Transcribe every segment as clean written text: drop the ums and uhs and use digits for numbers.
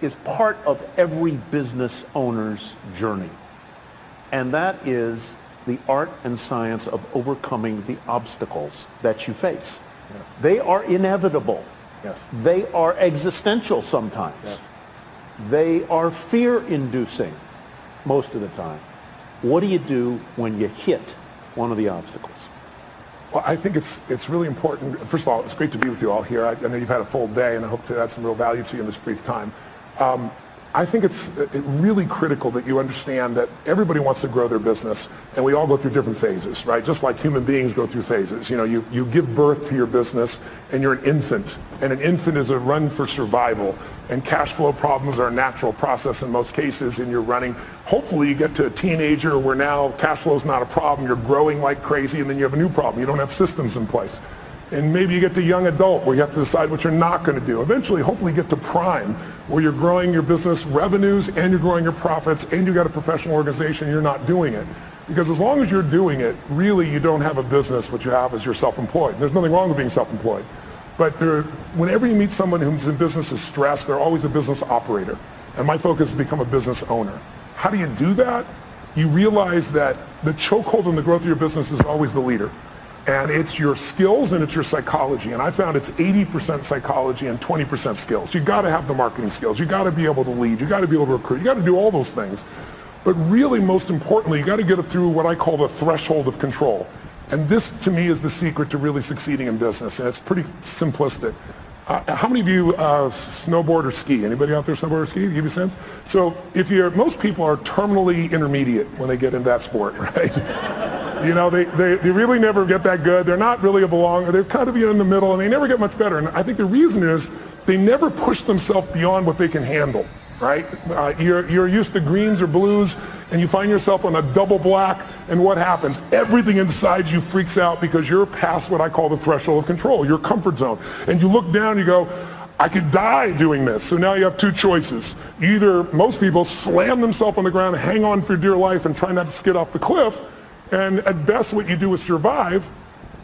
is part of every business owner's journey. And that is the art and science of overcoming the obstacles that you face. Yes. They are inevitable. Yes. They are existential sometimes. Yes. They are fear-inducing most of the time. What do you do when you hit one of the obstacles? Well, I think it's really important. First of all, it's great to be with you all here. I know you've had a full day, and I hope to add some real value to you in this brief time. I think it's really critical that you understand that everybody wants to grow their business, and we all go through different phases, right? Just like human beings go through phases. You know, you give birth to your business, and you're an infant, and an infant is a run for survival, and cash flow problems are a natural process in most cases, and you're running. Hopefully you get to a teenager where now cash flow is not a problem, you're growing like crazy, and then you have a new problem. You don't have systems in place. And maybe you get to young adult where you have to decide what you're not going to do. Eventually, hopefully get to prime where you're growing your business revenues and you're growing your profits and you got a professional organization and you're not doing it. Because as long as you're doing it, really you don't have a business. What you have is you're self-employed. There's nothing wrong with being self-employed. But whenever you meet someone who's in business is stressed, they're always a business operator. And my focus is to become a business owner. How do you do that? You realize that the chokehold in the growth of your business is always the leader. And it's your skills and it's your psychology. And I found it's 80% psychology and 20% skills. You got to have the marketing skills. You got to be able to lead. You got to be able to recruit. You got to do all those things. But really, most importantly, you got to get it through what I call the threshold of control. And this, to me, is the secret to really succeeding in business. And it's pretty simplistic. How many of you snowboard or ski? Anybody out there snowboard or ski? Give you a sense? So most people are terminally intermediate when they get into that sport, right? You know, they really never get that good. They're not really a belonger. They're kind of in the middle, and they never get much better. And I think the reason is they never push themselves beyond what they can handle, right? You're used to greens or blues, and you find yourself on a double black, and what happens? Everything inside you freaks out because you're past what I call the threshold of control, your comfort zone. And you look down, you go, I could die doing this. So now you have two choices. Either most people slam themselves on the ground, hang on for dear life, and try not to skid off the cliff. And at best what you do is survive,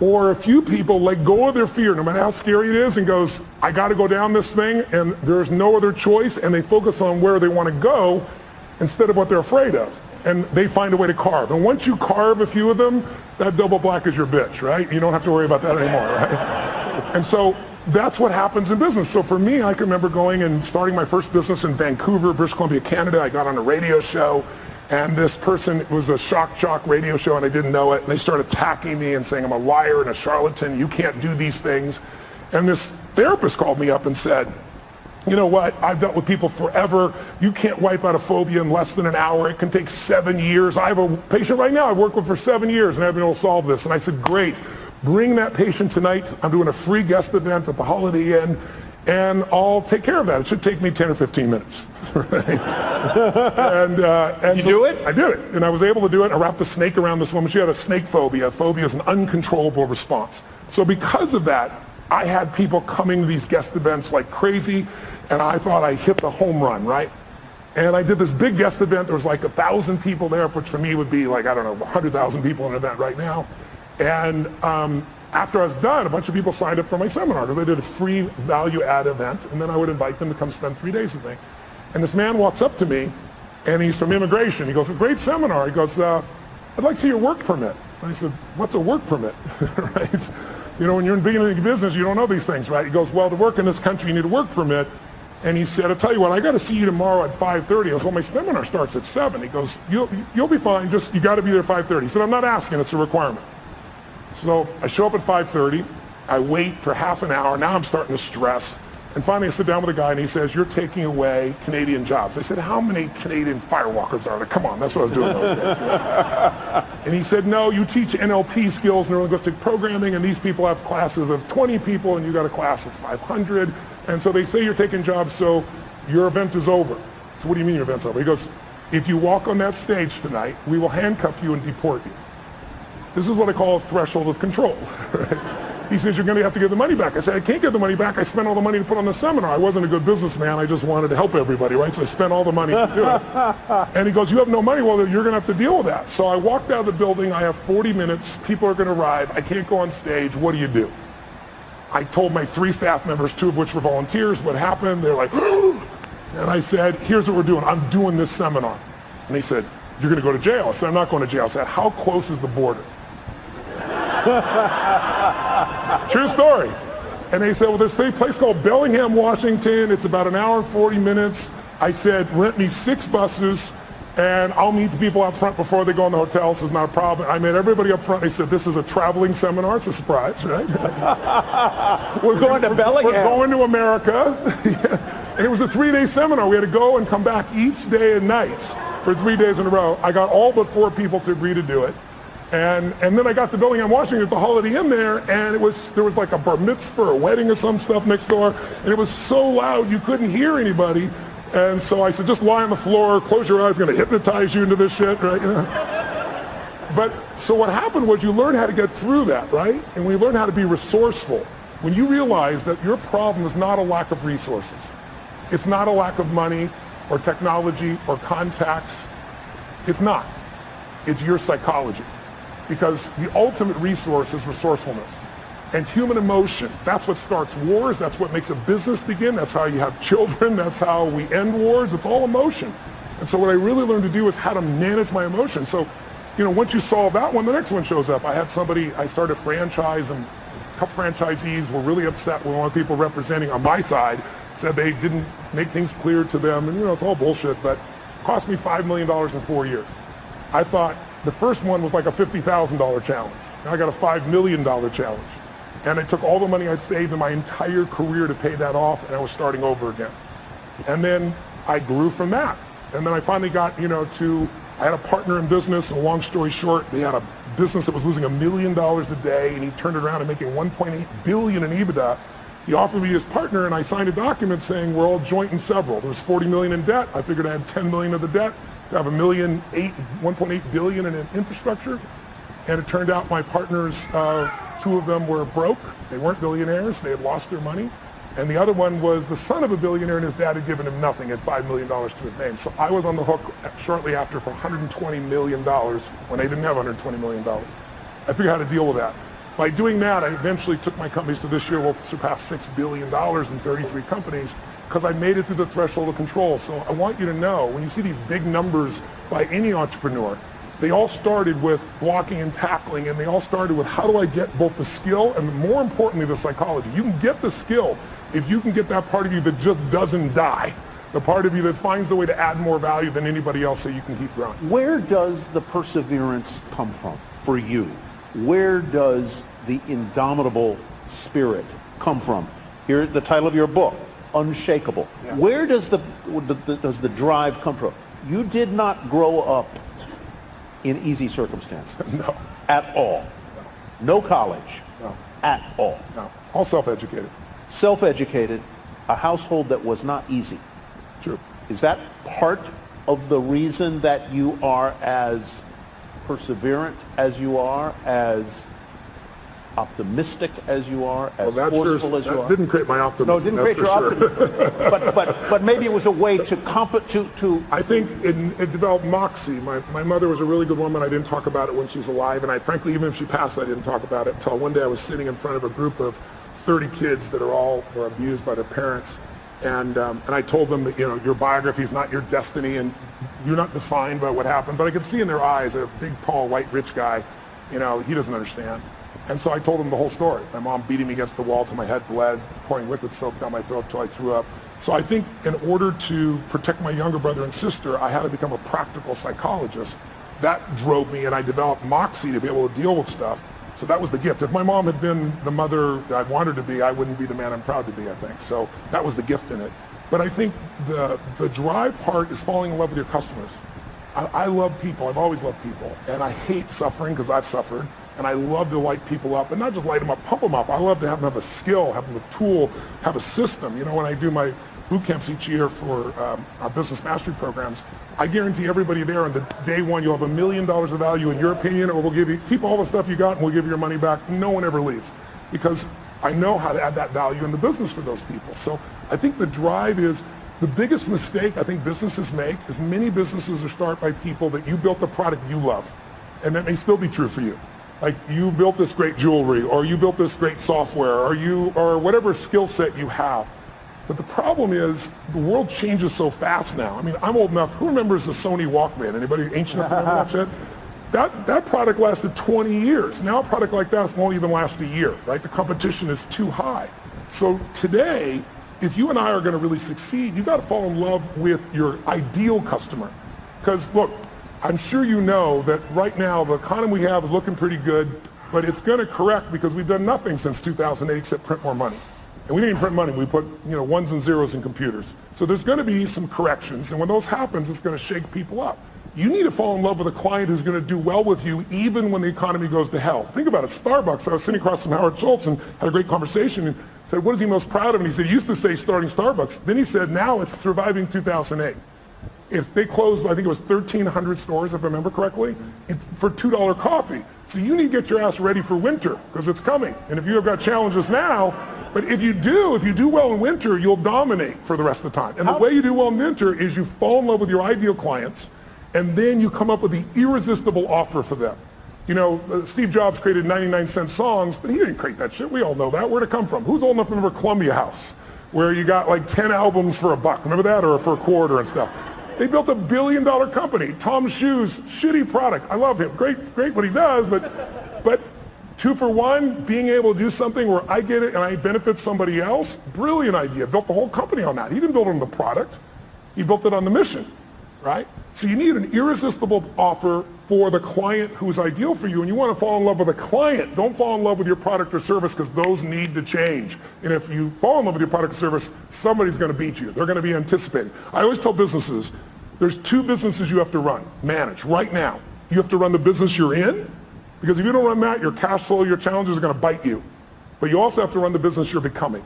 or a few people let go of their fear, no matter how scary it is, and goes, I got to go down this thing, and there's no other choice, and they focus on where they want to go instead of what they're afraid of. And they find a way to carve. And once you carve a few of them, that double black is your bitch, right? You don't have to worry about that anymore, right? And so that's what happens in business. So for me, I can remember going and starting my first business in Vancouver, British Columbia, Canada. I got on a radio show. And this person, it was a shock jock radio show and I didn't know it. And they started attacking me and saying I'm a liar and a charlatan. You can't do these things. And this therapist called me up and said, you know what, I've dealt with people forever. You can't wipe out a phobia in less than an hour. It can take 7 years. I have a patient right now I've worked with for 7 years and I've been able to solve this. And I said, great, bring that patient tonight. I'm doing a free guest event at the Holiday Inn. And I'll take care of that. It should take me 10 or 15 minutes. Right? and you so do it? I did it. And I was able to do it. I wrapped a snake around this woman. She had a snake phobia. Phobia is an uncontrollable response. So because of that, I had people coming to these guest events like crazy. And I thought I hit the home run, right? And I did this big guest event. There was like 1,000 people there, which for me would be like, I don't know, 100,000 people in an event right now. And after I was done, a bunch of people signed up for my seminar because I did a free value add event, and then I would invite them to come spend 3 days with me. And this man walks up to me, and he's from immigration. He goes, a great seminar. He goes, I'd like to see your work permit. And I said, what's a work permit? Right? You know, when you're in the beginning of business, you don't know these things, right? He goes, well, to work in this country, you need a work permit. And he said, I'll tell you what, I got to see you tomorrow at 5:30. I goes, well, my seminar starts at 7. He goes, you'll be fine, just you got to be there at 5:30. He said, I'm not asking, it's a requirement. So I show up at 5:30, I wait for half an hour, now I'm starting to stress. And finally I sit down with a guy and he says, you're taking away Canadian jobs. I said, how many Canadian firewalkers are there? Come on, that's what I was doing those days. And he said, no, you teach NLP skills, neuro-linguistic programming, and these people have classes of 20 people and you got a class of 500. And so they say you're taking jobs, so your event is over. So what do you mean your event's over? He goes, if you walk on that stage tonight, we will handcuff you and deport you. This is what I call a threshold of control. Right? He says, you're going to have to give the money back. I said, I can't give the money back. I spent all the money to put on the seminar. I wasn't a good businessman. I just wanted to help everybody, right? So I spent all the money to do it. And he goes, you have no money? Well, you're going to have to deal with that. So I walked out of the building. I have 40 minutes. People are going to arrive. I can't go on stage. What do you do? I told my 3 staff members, 2 of which were volunteers, what happened. They're like, And I said, here's what we're doing. I'm doing this seminar. And they said, you're going to go to jail. I said, I'm not going to jail. I said, how close is the border? True story. And they said, well, there's a place called Bellingham, Washington. It's about an hour and 40 minutes. I said, rent me 6 buses, and I'll meet the people out front before they go in the hotel. This is not a problem. I met everybody up front. They said, this is a traveling seminar. It's a surprise, right? We're going to Bellingham. We're going to America. And it was a 3-day seminar. We had to go and come back each day and night for 3 days in a row. I got all but 4 people to agree to do it. And then I got to Bellingham, Washington at the Holiday Inn there, and there was like a bar mitzvah or a wedding or some stuff next door, and it was so loud you couldn't hear anybody. And so I said, just lie on the floor, close your eyes, I'm going to hypnotize you into this shit, right? You know? But so what happened was you learn how to get through that, right? And we learn how to be resourceful. When you realize that your problem is not a lack of resources, it's not a lack of money or technology or contacts, it's not. It's your psychology. Because the ultimate resource is resourcefulness. And human emotion, that's what starts wars, that's what makes a business begin, that's how you have children, that's how we end wars, it's all emotion. And so what I really learned to do is how to manage my emotions. So, you know, once you solve that one, the next one shows up. I had somebody, I started a franchise, and a couple franchisees were really upset when one of the people representing on my side said they didn't make things clear to them, and you know, it's all bullshit, but it cost me $5 million in 4 years. I thought the first one was like a $50,000 challenge. Now I got a $5 million challenge. And I took all the money I'd saved in my entire career to pay that off, and I was starting over again. And then I grew from that. And then I finally got, you know, I had a partner in business, and long story short, they had a business that was losing $1 million a day, and he turned it around and making $1.8 billion in EBITDA. He offered me his partner, and I signed a document saying we're all joint and several. There was $40 million in debt. I figured I had $10 million of the debt to have $1.8 billion in infrastructure. And it turned out my partners, 2 of them were broke. They weren't billionaires. They had lost their money. And the other one was the son of a billionaire, and his dad had given him nothing, had $5 million to his name. So I was on the hook shortly after for $120 million when they didn't have $120 million. I figured out how to deal with that. By doing that, I eventually took my companies to this year will surpass $6 billion in 33 companies, because I made it through the threshold of control. So I want you to know, when you see these big numbers by any entrepreneur, they all started with blocking and tackling, and they all started with how do I get both the skill and, more importantly, the psychology. You can get the skill if you can get that part of you that just doesn't die, the part of you that finds the way to add more value than anybody else so you can keep growing. Where does the perseverance come from for you? Where does the indomitable spirit come from? Here, the title of your book, Unshakable. Yeah. Where does the drive come from? You did not grow up in easy circumstances. No. At all. No college. No. At all. No. All self-educated. Self-educated, a household that was not easy. True. Is that part of the reason that you are as perseverant as you are, as optimistic as you are, as forceful as you are? That didn't create my optimism. No, it didn't create your optimism. but maybe it was a way to I think it developed moxie. My mother was a really good woman. I didn't talk about it when she was alive, and frankly, even if she passed, I didn't talk about it until one day I was sitting in front of a group of 30 kids that were abused by their parents, and I told them that, you know, your biography is not your destiny, and you're not defined by what happened. But I could see in their eyes, a big, tall, white, rich guy, you know, he doesn't understand. And so I told them the whole story. My mom beating me against the wall till my head bled, pouring liquid soap down my throat till I threw up. So I think in order to protect my younger brother and sister, I had to become a practical psychologist. That drove me, and I developed moxie to be able to deal with stuff. So that was the gift. If my mom had been the mother I wanted to be, I wouldn't be the man I'm proud to be, I think. So that was the gift in it. But I think the drive part is falling in love with your customers. I love people. I've always loved people. And I hate suffering because I've suffered. And I love to light people up, and not just light them up, pump them up. I love to have them have a skill, have them a tool, have a system. You know, when I do my boot camps each year for our business mastery programs, I guarantee everybody there on the day one, you'll have $1 million of value in your opinion, or we'll give you, keep all the stuff you got and we'll give you your money back. No one ever leaves, because I know how to add that value in the business for those people. So I think the drive is, the biggest mistake I think businesses make is many businesses are started by people that you built the product you love, and that may still be true for you. Like, you built this great jewelry, or you built this great software, or whatever skill set you have. But the problem is the world changes so fast now. I mean, I'm old enough. Who remembers the Sony Walkman? Anybody ancient enough to remember that shit? That product lasted 20 years. Now a product like that won't even last a year, right? The competition is too high. So today, if you and I are going to really succeed, you got to fall in love with your ideal customer. Because look, I'm sure you know that right now the economy we have is looking pretty good, but it's going to correct because we've done nothing since 2008 except print more money. And we didn't even print money. We put ones and zeros in computers. So there's going to be some corrections, and when those happens, it's going to shake people up. You need to fall in love with a client who's going to do well with you even when the economy goes to hell. Think about it. Starbucks, I was sitting across from Howard Schultz and had a great conversation and said, what is he most proud of? And he said, he used to say starting Starbucks. Then he said, now it's surviving 2008. If they closed, I think it was 1,300 stores, if I remember correctly, for $2 coffee. So you need to get your ass ready for winter because it's coming. And if you have got challenges now, but if you do well in winter, you'll dominate for the rest of the time. And the way you do well in winter is you fall in love with your ideal clients, and then you come up with the irresistible offer for them. Steve Jobs created 99-cent songs, but he didn't create that shit. We all know that. Where'd it come from? Who's old enough to remember Columbia House, where you got like 10 albums for $1? Remember that? Or for a quarter and stuff. They built $1 billion company. Tom's Shoes, shitty product. I love him. Great what he does, but 2 for 1, being able to do something where I get it and I benefit somebody else, brilliant idea. Built the whole company on that. He didn't build it on the product. He built it on the mission, right? So you need an irresistible offer for the client who's ideal for you, and you want to fall in love with a client. Don't fall in love with your product or service because those need to change. And if you fall in love with your product or service, somebody's going to beat you. They're going to be anticipating. I always tell businesses, there's 2 businesses you have to manage right now. You have to run the business you're in, because if you don't run that, your cash flow, your challenges are going to bite you. But you also have to run the business you're becoming.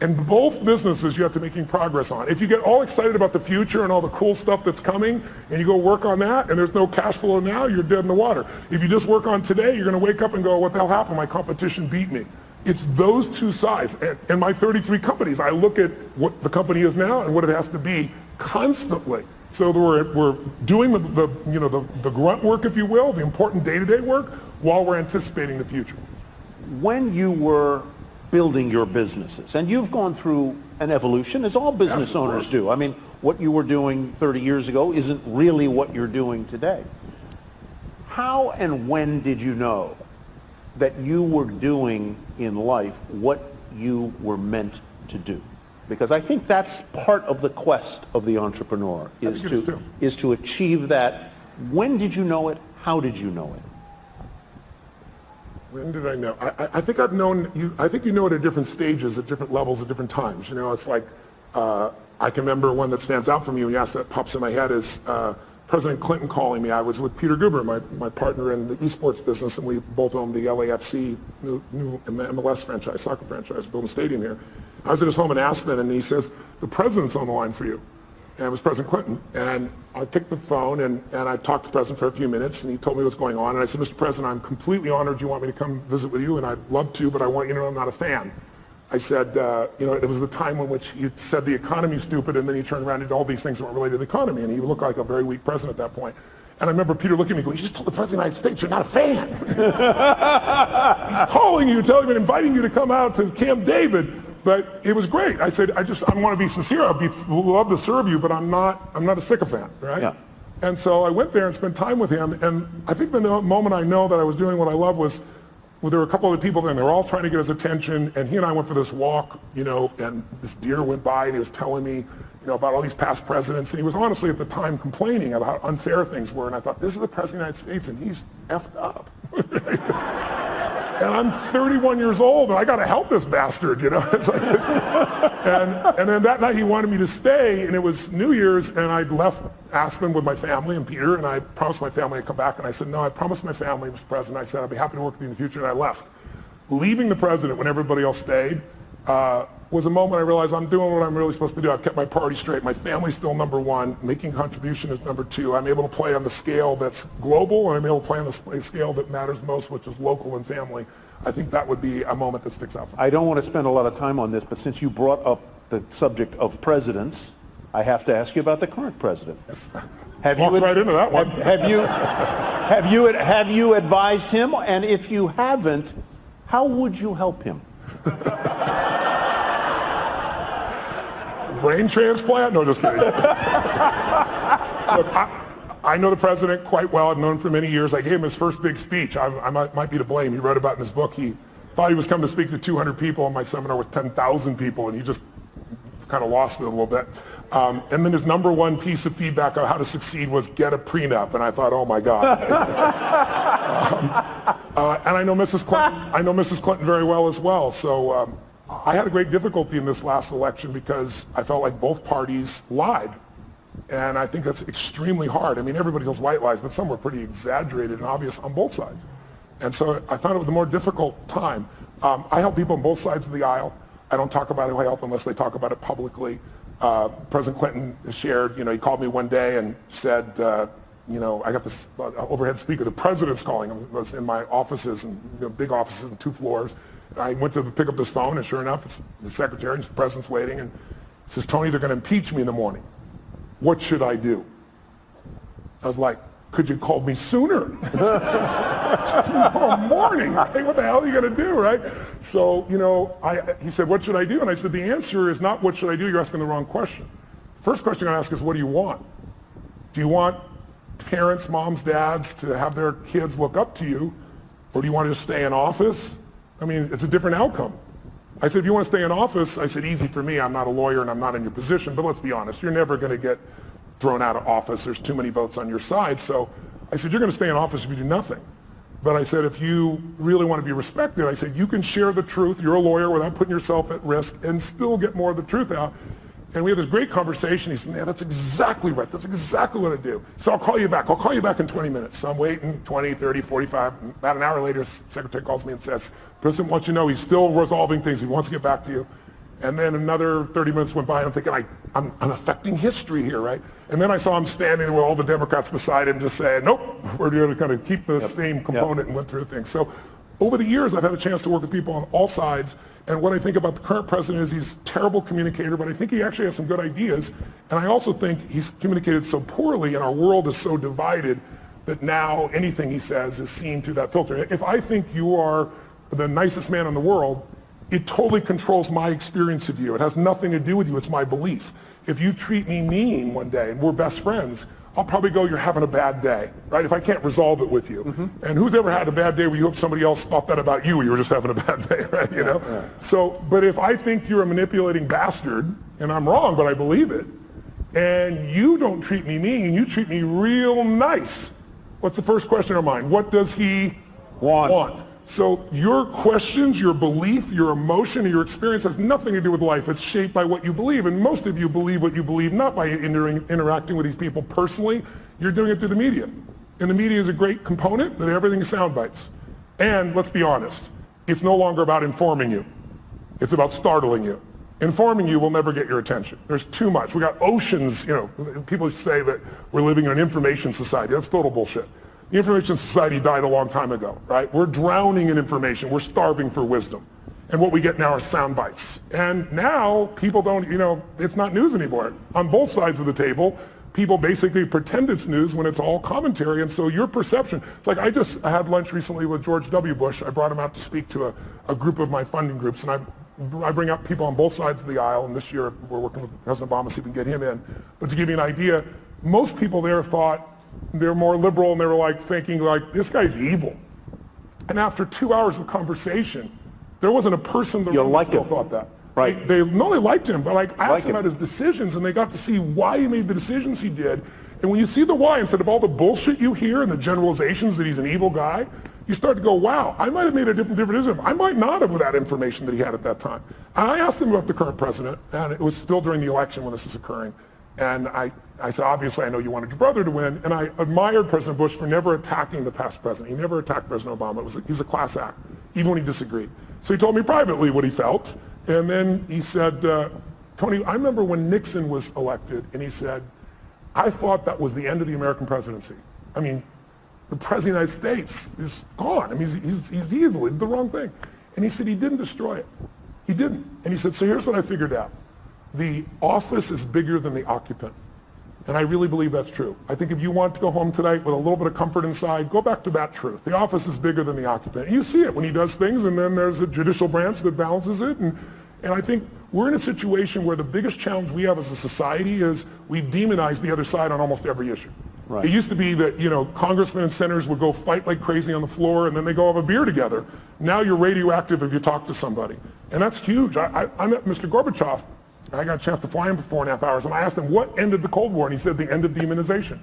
And both businesses you have to be making progress on. If you get all excited about the future and all the cool stuff that's coming, and you go work on that, and there's no cash flow now, you're dead in the water. If you just work on today, you're going to wake up and go, what the hell happened? My competition beat me. It's those 2 sides. And my 33 companies, I look at what the company is now and what it has to be constantly. So we're doing the grunt work, if you will, the important day-to-day work, while we're anticipating the future. When you were building your businesses, and you've gone through an evolution, as all business owners do. I mean, what you were doing 30 years ago isn't really what you're doing today. How and when did you know that you were doing in life what you were meant to do? Because I think that's part of the quest of the entrepreneur, is to achieve that. When did you know it? How did you know it? When did I know? I think I've known you. I think you know it at different stages, at different levels, at different times. It's like I can remember one that stands out from you. And yes, that pops in my head is President Clinton calling me. I was with Peter Guber, my partner in the esports business, and we both owned the LAFC new MLS franchise, soccer franchise, building a stadium here. I was at his home in Aspen, and he says, the president's on the line for you. And it was President Clinton. And I picked the phone, and I talked to the president for a few minutes, and he told me what's going on. And I said, Mr. President, I'm completely honored you want me to come visit with you, and I'd love to, but I want you to know I'm not a fan. I said, it was the time in which you said the economy's stupid, and then you turned around and did all these things that weren't related to the economy, and he looked like a very weak president at that point. And I remember Peter looking at me going, you just told the President of the United States you're not a fan. He's calling you, telling you, and inviting you to come out to Camp David. But it was great. I said, I want to be sincere. I'd love to serve you, but I'm not a sycophant, right? Yeah. And so I went there and spent time with him. And I think the moment I know that I was doing what I love was, there were a couple other people there, and they were all trying to get his attention. And he and I went for this walk, and this deer went by, and he was telling me, about all these past presidents. And he was honestly at the time complaining about how unfair things were. And I thought, this is the President of the United States, and he's effed up. And I'm 31 years old, and I got to help this bastard, and then that night he wanted me to stay, and it was New Year's, and I left Aspen with my family and Peter, and I promised my family I'd come back, and I said, no, I promised my family, Mr. President, I said I'd be happy to work with you in the future, and I left. Leaving the president when everybody else stayed was a moment I realized I'm doing what I'm really supposed to do. I've kept my priorities straight. My family's still number one. Making contribution is number two. I'm able to play on the scale that's global, and I'm able to play on the scale that matters most, which is local and family. I think that would be a moment that sticks out for me. I don't want to spend a lot of time on this, but since you brought up the subject of presidents, I have to ask you about the current president. Yes. Walked right into that one. Have you advised him? And if you haven't, how would you help him? brain transplant? No, just kidding. Look, I know the president quite well. I've known him for many years. I gave him his first big speech. I might be to blame. He wrote about it in his book. He thought he was coming to speak to 200 people in my seminar with 10,000 people, and he just kind of lost it a little bit. And then his number one piece of feedback on how to succeed was get a prenup. And I thought, oh my God. And I know Mrs. Clinton. I know Mrs. Clinton very well as well. So I had a great difficulty in this last election because I felt like both parties lied. And I think that's extremely hard. I mean, everybody tells white lies, but some were pretty exaggerated and obvious on both sides. And so I found it was a more difficult time. I help people on both sides of the aisle. I don't talk about who I help unless they talk about it publicly. President Clinton shared, he called me one day and said, I got this overhead speaker, the president's calling him. It was in my offices, and big offices and 2 floors. And I went to pick up this phone, and sure enough, it's the secretary, and the president's waiting, and he says, Tony, they're going to impeach me in the morning. What should I do? I was like, could you call me sooner? It's tomorrow morning, right? What the hell are you going to do, right? So, he said, what should I do? And I said, the answer is not what should I do, you're asking the wrong question. First question I'm going to ask is, what do you want? Do you want parents, moms, dads to have their kids look up to you, or do you want to just stay in office? I mean, it's a different outcome. I said, if you want to stay in office, I said, easy for me, I'm not a lawyer and I'm not in your position, but let's be honest, you're never going to get thrown out of office. There's too many votes on your side. So I said, you're going to stay in office if you do nothing. But I said, if you really want to be respected, I said, you can share the truth. You're a lawyer without putting yourself at risk and still get more of the truth out. And we had this great conversation. He said, man, that's exactly right. That's exactly what I do. So I'll call you back. I'll call you back in 20 minutes. So I'm waiting 20, 30, 45. About an hour later, the secretary calls me and says, President wants you to know he's still resolving things. He wants to get back to you. And then another 30 minutes went by, and I'm thinking, I'm affecting history here, right? And then I saw him standing with all the Democrats beside him just saying, nope, we're going to kind of keep the same component and went through things. So over the years, I've had a chance to work with people on all sides. And what I think about the current president is he's a terrible communicator, but I think he actually has some good ideas. And I also think he's communicated so poorly, and our world is so divided that now anything he says is seen through that filter. If I think you are the nicest man in the world, it totally controls my experience of you. It has nothing to do with you. It's my belief. If you treat me mean one day and we're best friends, I'll probably go, you're having a bad day, right? If I can't resolve it with you. And who's ever had a bad day where you hope somebody else thought that about you, you were just having a bad day, right? So, but if I think you're a manipulating bastard, and I'm wrong, but I believe it, and you don't treat me mean, you treat me real nice, what's the first question in our mind? What does he want? So your questions, your belief, your emotion, your experience has nothing to do with life. It's shaped by what you believe. And most of you believe what you believe not by interacting with these people personally. You're doing it through the media. And the media is a great component, but everything is sound bites. And let's be honest, it's no longer about informing you. It's about startling you. Informing you will never get your attention. There's too much. We got oceans, people say that we're living in an information society. That's total bullshit. The information society died a long time ago, right? We're drowning in information. We're starving for wisdom. And what we get now are sound bites. And now people don't, it's not news anymore. On both sides of the table, people basically pretend it's news when it's all commentary. And so your perception, it's like I had lunch recently with George W. Bush. I brought him out to speak to a group of my funding groups. And I bring up people on both sides of the aisle. And this year we're working with President Obama to see if we can get him in. But to give you an idea, most people there thought, they're more liberal, and they were thinking this guy's evil. And after 2 hours of conversation, there wasn't a person in the room that still thought that. Right. They liked him, but I asked him about his decisions, and they got to see why he made the decisions he did. And when you see the why, instead of all the bullshit you hear and the generalizations that he's an evil guy, you start to go, wow, I might have made a different decision. I might not have with that information that he had at that time. And I asked him about the current president, and it was still during the election when this was occurring. And I said, obviously, I know you wanted your brother to win. And I admired President Bush for never attacking the past president. He never attacked President Obama. He was a class act, even when he disagreed. So he told me privately what he felt. And then he said, Tony, I remember when Nixon was elected, and he said, I thought that was the end of the American presidency. I mean, the president of the United States is gone. I mean, he's evil. He did the wrong thing. And he said he didn't destroy it. He didn't. And he said, so here's what I figured out. The office is bigger than the occupant. And I really believe that's true. I think if you want to go home tonight with a little bit of comfort inside, go back to that truth. The office is bigger than the occupant. And you see it when he does things, and then there's a judicial branch that balances it. And I think we're in a situation where the biggest challenge we have as a society is we've demonized the other side on almost every issue. Right. It used to be that, congressmen and senators would go fight like crazy on the floor and then they go have a beer together. Now you're radioactive if you talk to somebody. And that's huge. I met Mr. Gorbachev. I got a chance to fly him for 4.5 hours, and I asked him what ended the Cold War, and he said the end of demonization.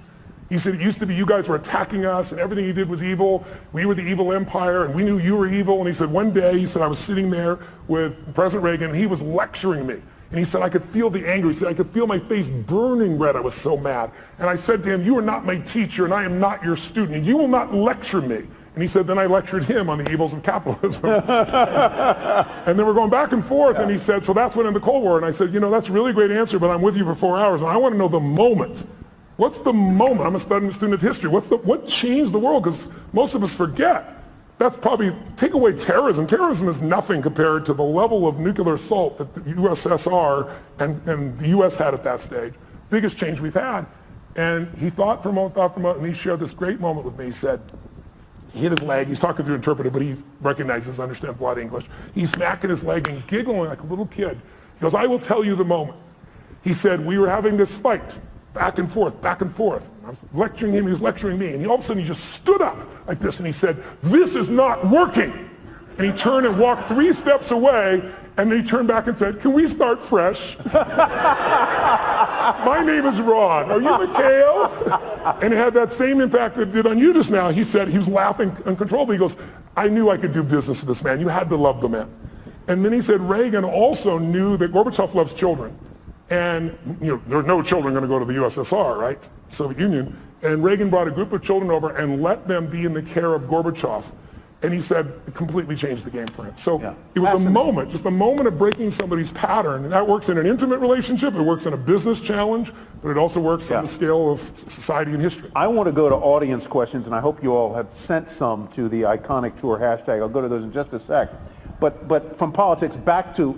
He said it used to be you guys were attacking us and everything you did was evil. We were the evil empire and we knew you were evil. And he said one day, he said, I was sitting there with President Reagan and he was lecturing me. And he said, I could feel the anger. He said, I could feel my face burning red. I was so mad. And I said to him, you are not my teacher and I am not your student. And you will not lecture me. And he said, then I lectured him on the evils of capitalism. And then we're going back and forth. And he said, so that's when in the Cold War. And I said, that's a really great answer, but I'm with you for 4 hours. And I want to know the moment. What's the moment? I'm a student of history. What changed the world? Because most of us forget. That's probably, take away terrorism. Terrorism is nothing compared to the level of nuclear assault that the USSR and the US had at that stage. Biggest change we've had. And he thought for a moment, and he shared this great moment with me. He said, he hit his leg, he's talking through an interpreter, but he recognizes, understands a lot of English. He's smacking his leg and giggling like a little kid. He goes, I will tell you the moment. He said, we were having this fight. Back and forth, back and forth. I was lecturing him, he was lecturing me, and all of a sudden he just stood up like this and he said, this is not working. And he turned and walked 3 steps away, and then he turned back and said, can we start fresh? My name is Ron, are you Mikhail? And it had that same impact that it did on you just now. He said, he was laughing uncontrollably. He goes, I knew I could do business with this man. You had to love the man. And then he said, Reagan also knew that Gorbachev loves children. And there were no children going to go to the USSR, right? Soviet Union. And Reagan brought a group of children over and let them be in the care of Gorbachev. And he said it completely changed the game for him. So it was a moment, just a moment of breaking somebody's pattern. And that works in an intimate relationship, it works in a business challenge, but it also works on the scale of society and history. I want to go to audience questions, and I hope you all have sent some to the Iconic Tour hashtag. I'll go to those in just a sec. But from politics back to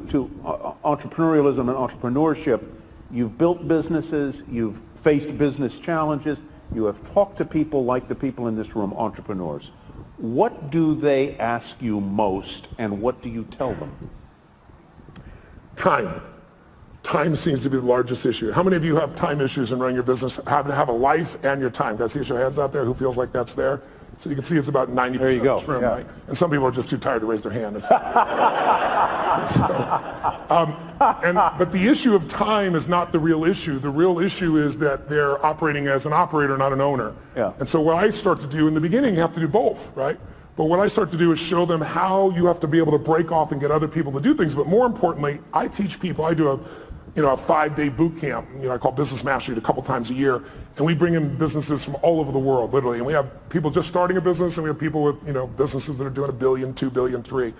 entrepreneurialism and entrepreneurship, you've built businesses, you've faced business challenges, you have talked to people like the people in this room, entrepreneurs. What do they ask you most, and what do you tell them? Time. Time seems to be the largest issue. How many of you have time issues in running your business, having to have a life and your time? Guys, see your hands out there who feels like that's there? So you can see it's about 90% there you go. of this room, Yeah. right? And some people are just too tired to raise their hand. But the issue of time is not the real issue. The real issue is that they're operating as an operator, not an owner. Yeah. And so what I start to do in the beginning, you have to do both, right? But what I start to do is show them how you have to be able to break off and get other people to do things. But more importantly, I teach people, I do a 5-day boot camp, I call Business Mastery, a couple times a year. And we bring in businesses from all over the world, literally. And we have people just starting a business, and we have people with, businesses that are doing $1 billion, $2 billion, $3 billion.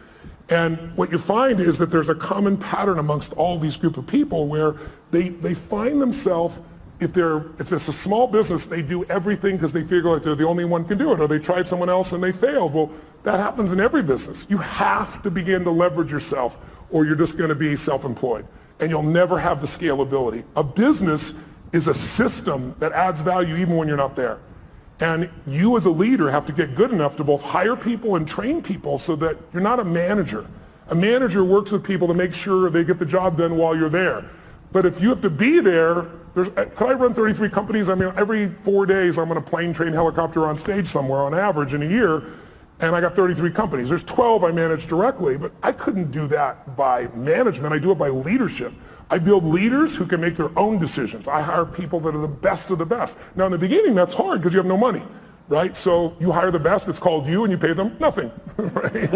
And what you find is that there's a common pattern amongst all these group of people where they find themselves, if it's a small business, they do everything because they figure like they're the only one can do it, or they tried someone else and they failed. Well, that happens in every business. You have to begin to leverage yourself, or you're just going to be self-employed. And you'll never have the scalability. A business is a system that adds value even when you're not there. And you as a leader have to get good enough to both hire people and train people so that you're not a manager. A manager works with people to make sure they get the job done while you're there. But if you have to be there, could I run 33 companies? I mean, every 4 days I'm on a plane, train, helicopter on stage somewhere on average in a year. And I got 33 companies. There's 12 I manage directly, but I couldn't do that by management. I do it by leadership. I build leaders who can make their own decisions. I hire people that are the best of the best. Now in the beginning, that's hard because you have no money, right? So you hire the best, it's called you, and you pay them nothing, right?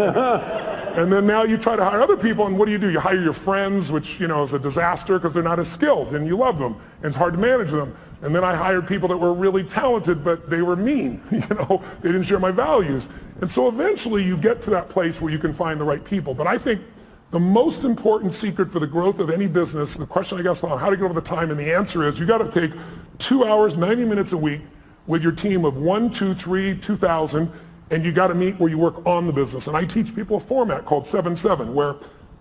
And then now you try to hire other people, and what do? You hire your friends, which is a disaster because they're not as skilled, and you love them, and it's hard to manage them. And then I hired people that were really talented, but they were mean, they didn't share my values. And so eventually you get to that place where you can find the right people. But I think the most important secret for the growth of any business, the question I guess on how to get over the time, and the answer is you got to take 2 hours, 90 minutes a week with your team of 1, 2, 3, 2,000, and you got to meet where you work on the business. And I teach people a format called 7-7, where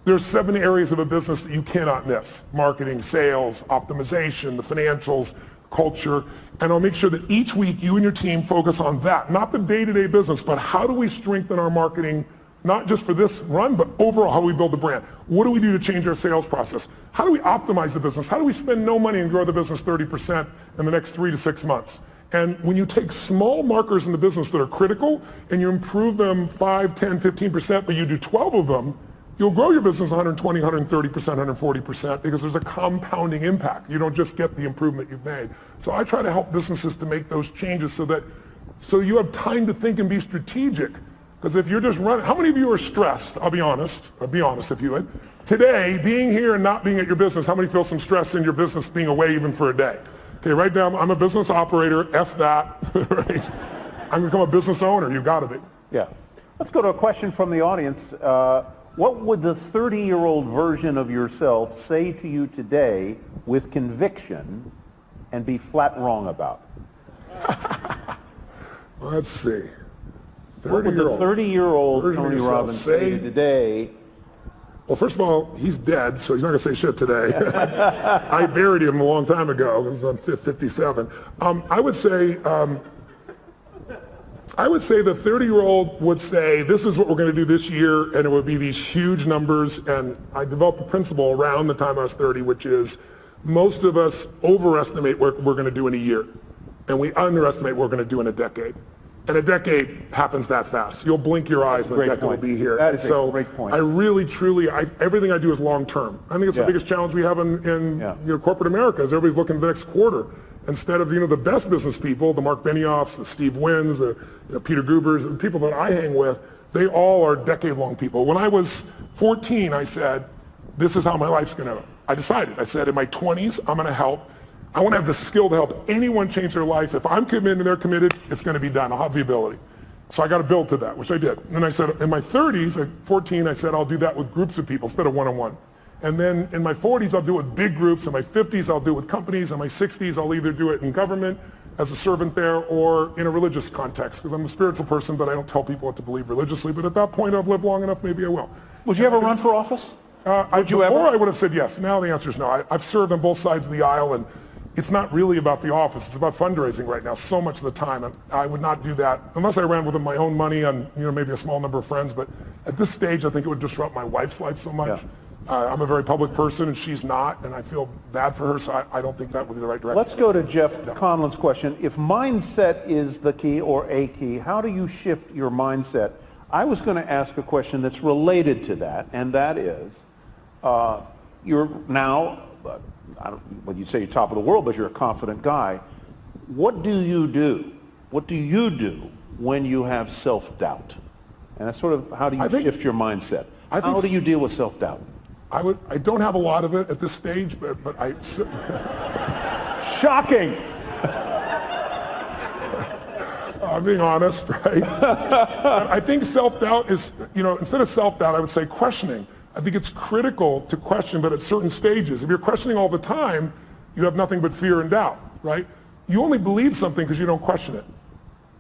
there's 7 areas of a business that you cannot miss: marketing, sales, optimization, the financials, culture. And I'll make sure that each week you and your team focus on that, not the day-to-day business, but how do we strengthen our marketing not just for this run, but overall how we build the brand. What do we do to change our sales process? How do we optimize the business? How do we spend no money and grow the business 30% in the next 3 to 6 months? And when you take small markers in the business that are critical and you improve them 5, 10, 15%, but you do 12 of them, you'll grow your business 120, 130%, 140% because there's a compounding impact. You don't just get the improvement you've made. So I try to help businesses to make those changes so you have time to think and be strategic. Because if you're just running, how many of you are stressed? I'll be honest if you would. Today, being here and not being at your business, how many feel some stress in your business being away even for a day? Okay, write down, I'm a business operator, F that, right? I'm gonna become a business owner, you've gotta be. Yeah. Let's go to a question from the audience. What would the 30-year-old version of yourself say to you today with conviction and be flat wrong about? Let's see. What would the 30-year-old Tony Robbins say to you today? Well, first of all, he's dead, so he's not going to say shit today. I buried him a long time ago. It was on 57. I would say the 30-year-old would say, this is what we're going to do this year, and it would be these huge numbers. And I developed a principle around the time I was 30, which is most of us overestimate what we're going to do in a year, and we underestimate what we're going to do in a decade. And a decade happens that fast. You'll blink your eyes and a decade will be here. That is a great point. I really, truly, everything I do is long term. I think it's the biggest challenge we have in corporate America is everybody's looking at the next quarter. Instead of the best business people, the Mark Benioffs, the Steve Wynn's, the Peter Gubers, the people that I hang with, they all are decade-long people. When I was 14, I said, this is how my life's going to. I decided. I said, in my 20s, I'm going to help. I want to have the skill to help anyone change their life. If I'm committed and they're committed, it's going to be done. I'll have the ability. So I got to build to that, which I did. And then I said, in my 30s, at 14, I said, I'll do that with groups of people instead of one-on-one. And then in my 40s, I'll do it with big groups. In my 50s, I'll do it with companies. In my 60s, I'll either do it in government as a servant there or in a religious context, because I'm a spiritual person, but I don't tell people what to believe religiously. But at that point, I've lived long enough, maybe I will. Would you ever run for office? Before I would have said yes. Now the answer is no. I've served on both sides of the aisle, and it's not really about the office. It's about fundraising right now so much of the time. And I would not do that unless I ran with my own money and maybe a small number of friends. But at this stage, I think it would disrupt my wife's life so much. Yeah. I'm a very public person and she's not, and I feel bad for her, so I don't think that would be the right direction. Let's go to Jeff Conlon's question. If mindset is the key or a key, how do you shift your mindset? I was going to ask a question that's related to that, and that is, you're now, well, you say you're top of the world, but you're a confident guy. What do you do? What do you do when you have self-doubt? And that's sort of, how do you shift your mindset? How do you deal with self-doubt? I don't have a lot of it at this stage, but I... Shocking! I'm being honest, right? I think self-doubt is, instead of self-doubt, I would say questioning. I think it's critical to question, but at certain stages. If you're questioning all the time, you have nothing but fear and doubt, right? You only believe something because you don't question it,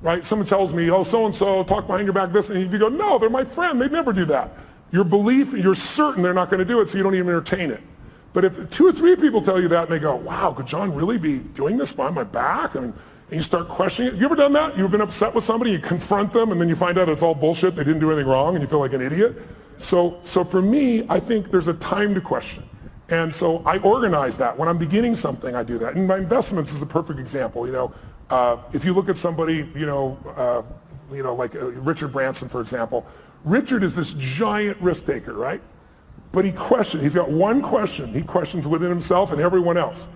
right? Someone tells me, oh, so-and-so, talk behind your back this, and you go, no, they're my friend, they'd never do that. Your belief, you're certain they're not going to do it, so you don't even entertain it. But if 2 or 3 people tell you that and they go, wow, could John really be doing this behind my back? And you start questioning it. Have you ever done that? You've been upset with somebody, you confront them, and then you find out it's all bullshit, they didn't do anything wrong, and you feel like an idiot? So for me, I think there's a time to question. And so I organize that. When I'm beginning something, I do that. And my investments is a perfect example. If you look at somebody, like Richard Branson, for example. Richard is this giant risk taker, right? But he's got one question. He questions within himself and everyone else.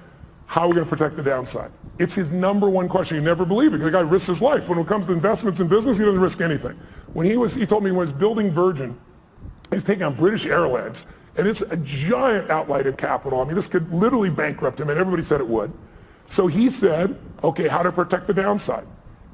How are we going to protect the downside? It's his number one question. You never believe it. The guy risks his life. When it comes to investments in business, he doesn't risk anything. He told me when he was building Virgin, he's taking on British Airways, and it's a giant outlay in capital. I mean, this could literally bankrupt him, and everybody said it would. So he said, okay, how to protect the downside?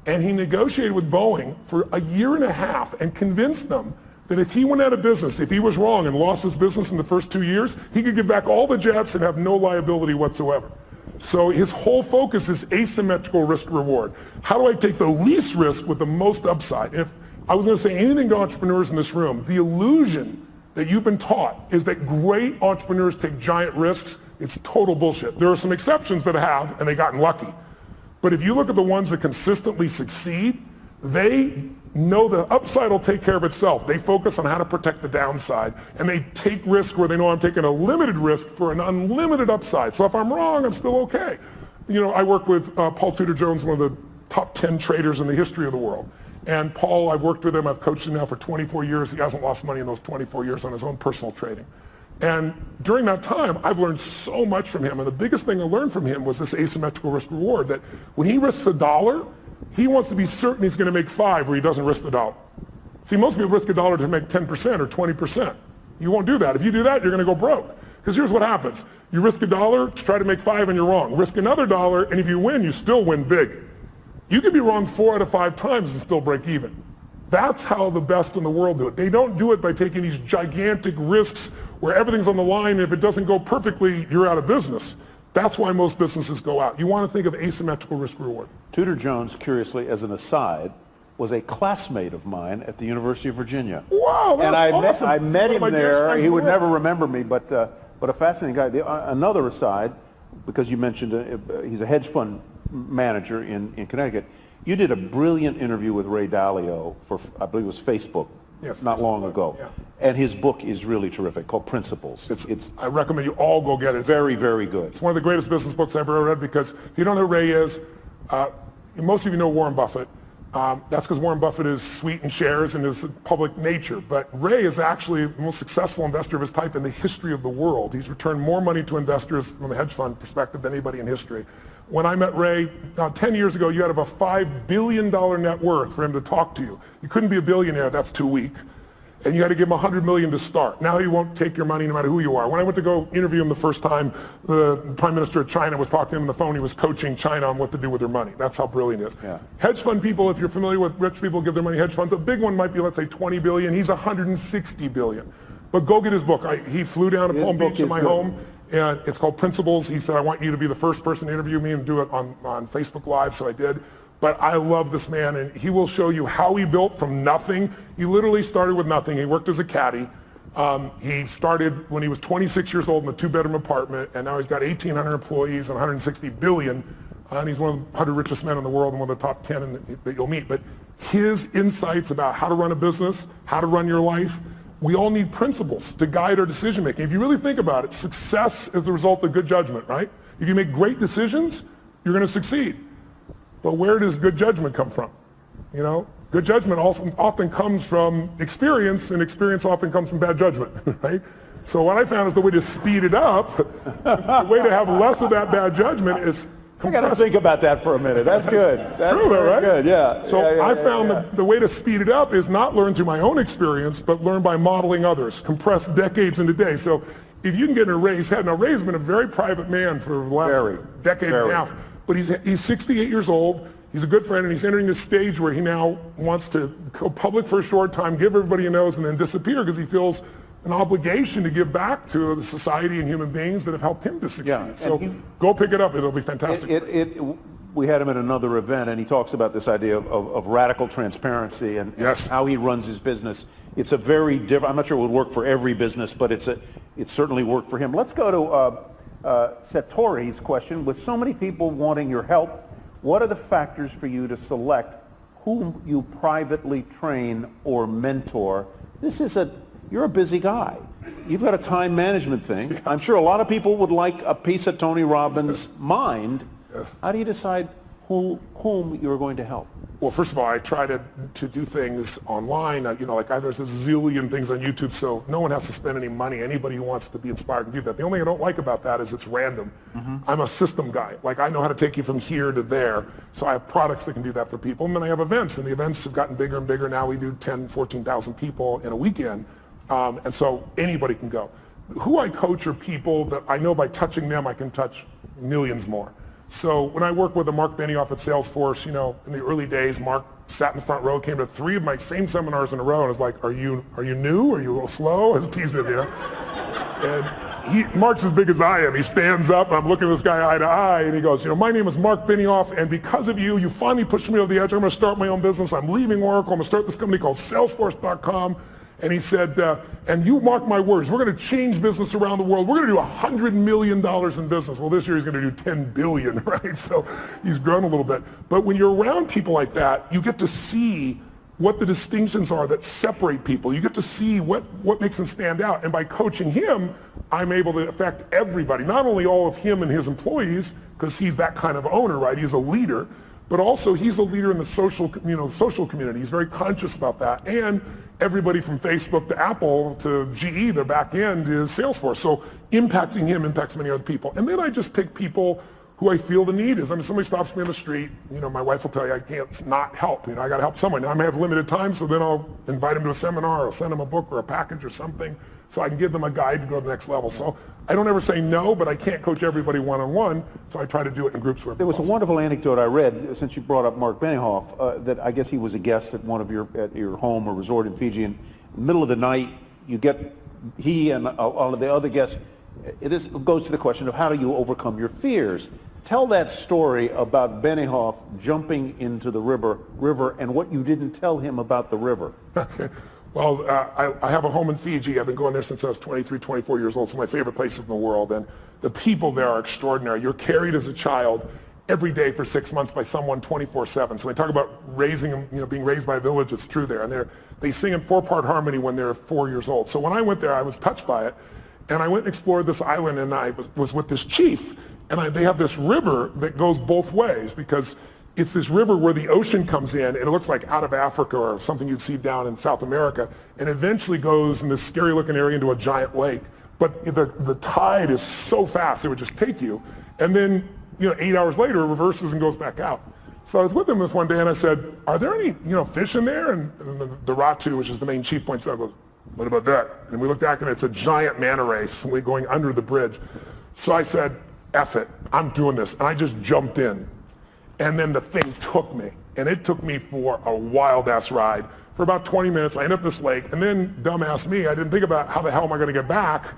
And he negotiated with Boeing for a year and a half and convinced them that if he went out of business, if he was wrong and lost his business in the first 2 years, he could give back all the jets and have no liability whatsoever. So his whole focus is asymmetrical risk reward. How do I take the least risk with the most upside? If I was going to say anything to entrepreneurs in this room, the illusion that you've been taught is that great entrepreneurs take giant risks. It's total bullshit. There are some exceptions that have, and they've gotten lucky. But if you look at the ones that consistently succeed, they know the upside will take care of itself. They focus on how to protect the downside, and they take risk where they know I'm taking a limited risk for an unlimited upside. So if I'm wrong, I'm still okay. You know, I work with Paul Tudor Jones, one of the top 10 traders in the history of the world. And Paul, I've worked with him, I've coached him now for 24 years. He hasn't lost money in those 24 years on his own personal trading. And during that time, I've learned so much from him. And the biggest thing I learned from him was this asymmetrical risk reward, that when he risks $1, he wants to be certain he's going to make 5 where he doesn't risk the dollar. See, most people risk $1 to make 10% or 20%. You won't do that. If you do that, you're going to go broke. Because here's what happens. You risk $1 to try to make 5 and you're wrong. Risk another $1, and if you win, you still win big. You can be wrong 4 out of 5 times and still break even. That's how the best in the world do it. They don't do it by taking these gigantic risks where everything's on the line, and if it doesn't go perfectly, you're out of business. That's why most businesses go out. You want to think of asymmetrical risk reward. Tudor Jones, curiously, as an aside, was a classmate of mine at the University of Virginia. Wow, that's awesome. I met him there. He would world. never remember me, but a fascinating guy. Another aside, because you mentioned he's a hedge fund manager in Connecticut. You did a brilliant interview with Ray Dalio for, I believe it was Facebook, not long ago. Yeah. And his book is really terrific, called Principles. I recommend you all go get it. It's very, very good. It's one of the greatest business books I've ever read, because if you don't know who Ray is, most of you know Warren Buffett. That's because Warren Buffett is sweet in shares and his public nature. But Ray is actually the most successful investor of his type in the history of the world. He's returned more money to investors from a hedge fund perspective than anybody in history. When I met Ray 10 years ago, you had to have a $5 billion net worth for him to talk to you. You couldn't be a billionaire, that's too weak. And you had to give him $100 million to start. Now he won't take your money no matter who you are. When I went to go interview him the first time, the Prime Minister of China was talking to him on the phone. He was coaching China on what to do with their money. That's how brilliant he is. Yeah. Hedge fund people, if you're familiar with rich people give their money to hedge funds, a big one might be, let's say, 20 billion. He's 160 billion. But go get his book. He flew down to Palm Beach to my home. And it's called Principles. He said, I want you to be the first person to interview me and do it on Facebook Live, so I did. But I love this man, and he will show you how he built from nothing. He literally started with nothing. He worked as a caddy. He started when he was 26 years old in a 2-bedroom apartment, and now he's got 1,800 employees and 160 billion. And he's one of the 100 richest men in the world and one of the top 10 that you'll meet. But his insights about how to run a business, how to run your life, we all need principles to guide our decision making. If you really think about it, success is the result of good judgment, right? If you make great decisions, you're going to succeed. But where does good judgment come from? You know, good judgment often comes from experience, and experience often comes from bad judgment, right? So what I found is the way to speed it up, the way to have less of that bad judgment is I got to think about that for a minute. That's good. That's true, though, right? Good, yeah. So I found the way to speed it up is not learn through my own experience, but learn by modeling others, compress decades into days. So if you can get in a Ray's head, now Ray's been a very private man for the last decade and a half, but he's 68 years old. He's a good friend, and he's entering this stage where he now wants to go public for a short time, give everybody a nose, and then disappear because he feels an obligation to give back to the society and human beings that have helped him to succeed. Yeah, so go pick it up. It'll be fantastic. We had him at another event, and he talks about this idea of radical transparency and how he runs his business. It's a very different, I'm not sure it would work for every business, but it certainly worked for him. Let's go to Satori's question. With so many people wanting your help, what are the factors for you to select whom you privately train or mentor? You're a busy guy. You've got a time management thing. I'm sure a lot of people would like a piece of Tony Robbins' mind. Yes. How do you decide whom you're going to help? Well, first of all, I try to do things online. There's a zillion things on YouTube, so no one has to spend any money. Anybody who wants to be inspired can do that. The only thing I don't like about that is it's random. Mm-hmm. I'm a system guy. I know how to take you from here to there, so I have products that can do that for people. And then I have events, and the events have gotten bigger and bigger. Now we do 10, 14,000 people in a weekend, and so anybody can go. Who I coach are people that I know by touching them I can touch millions more. So when I worked with Mark Benioff at Salesforce, in the early days, Mark sat in the front row, came to 3 of my same seminars in a row, and was like, are you new? Are you a little slow? I was teasing him, And Mark's as big as I am. He stands up, and I'm looking at this guy eye to eye, and he goes, my name is Mark Benioff, and because of you, you finally pushed me over the edge. I'm going to start my own business. I'm leaving Oracle. I'm going to start this company called Salesforce.com. And he said, and you mark my words, we're going to change business around the world. We're going to do $100 million in business. Well, this year he's going to do 10 billion, right? So he's grown a little bit. But when you're around people like that, you get to see what the distinctions are that separate people. You get to see what makes them stand out. And by coaching him, I'm able to affect everybody, not only all of him and his employees, because he's that kind of owner, right? He's a leader, but also he's a leader in the social community. He's very conscious about that. And everybody from Facebook to Apple to GE, their back end is Salesforce. So impacting him impacts many other people. And then I just pick people who I feel the need is. I mean, somebody stops me on the street, my wife will tell you I can't not help. I got to help someone. Now I may have limited time, so then I'll invite them to a seminar or send them a book or a package or something so I can give them a guide to go to the next level. So I don't ever say no, but I can't coach everybody one-on-one, so I try to do it in groups where there was a wonderful anecdote I read, since you brought up Mark Benioff, that I guess he was a guest at at your home or resort in Fiji, and in the middle of the night, he and all of the other guests, this goes to the question of how do you overcome your fears? Tell that story about Benioff jumping into the river and what you didn't tell him about the river. Okay. Well, I have a home in Fiji. I've been going there since I was 23, 24 years old. It's my favorite places in the world. And the people there are extraordinary. You're carried as a child every day for 6 months by someone 24/7. So when we talk about raising them, being raised by a village, it's true there. And they sing in 4-part harmony when they're 4 years old. So when I went there, I was touched by it. And I went and explored this island, and I was with this chief. And they have this river that goes both ways, because it's this river where the ocean comes in, and it looks like out of Africa or something you'd see down in South America, and eventually goes in this scary looking area into a giant lake. But the tide is so fast, it would just take you. And then 8 hours later, it reverses and goes back out. So I was with him this one day, and I said, are there any fish in there? And the Ratu, which is the main chief, points out, goes, what about that? And we looked back, and it's a giant manta ray going under the bridge. So I said, F it, I'm doing this. And I just jumped in. And then the thing took me. And it took me for a wild ass ride. For about 20 minutes, I ended up this lake. And then, dumbass me, I didn't think about how the hell am I gonna get back.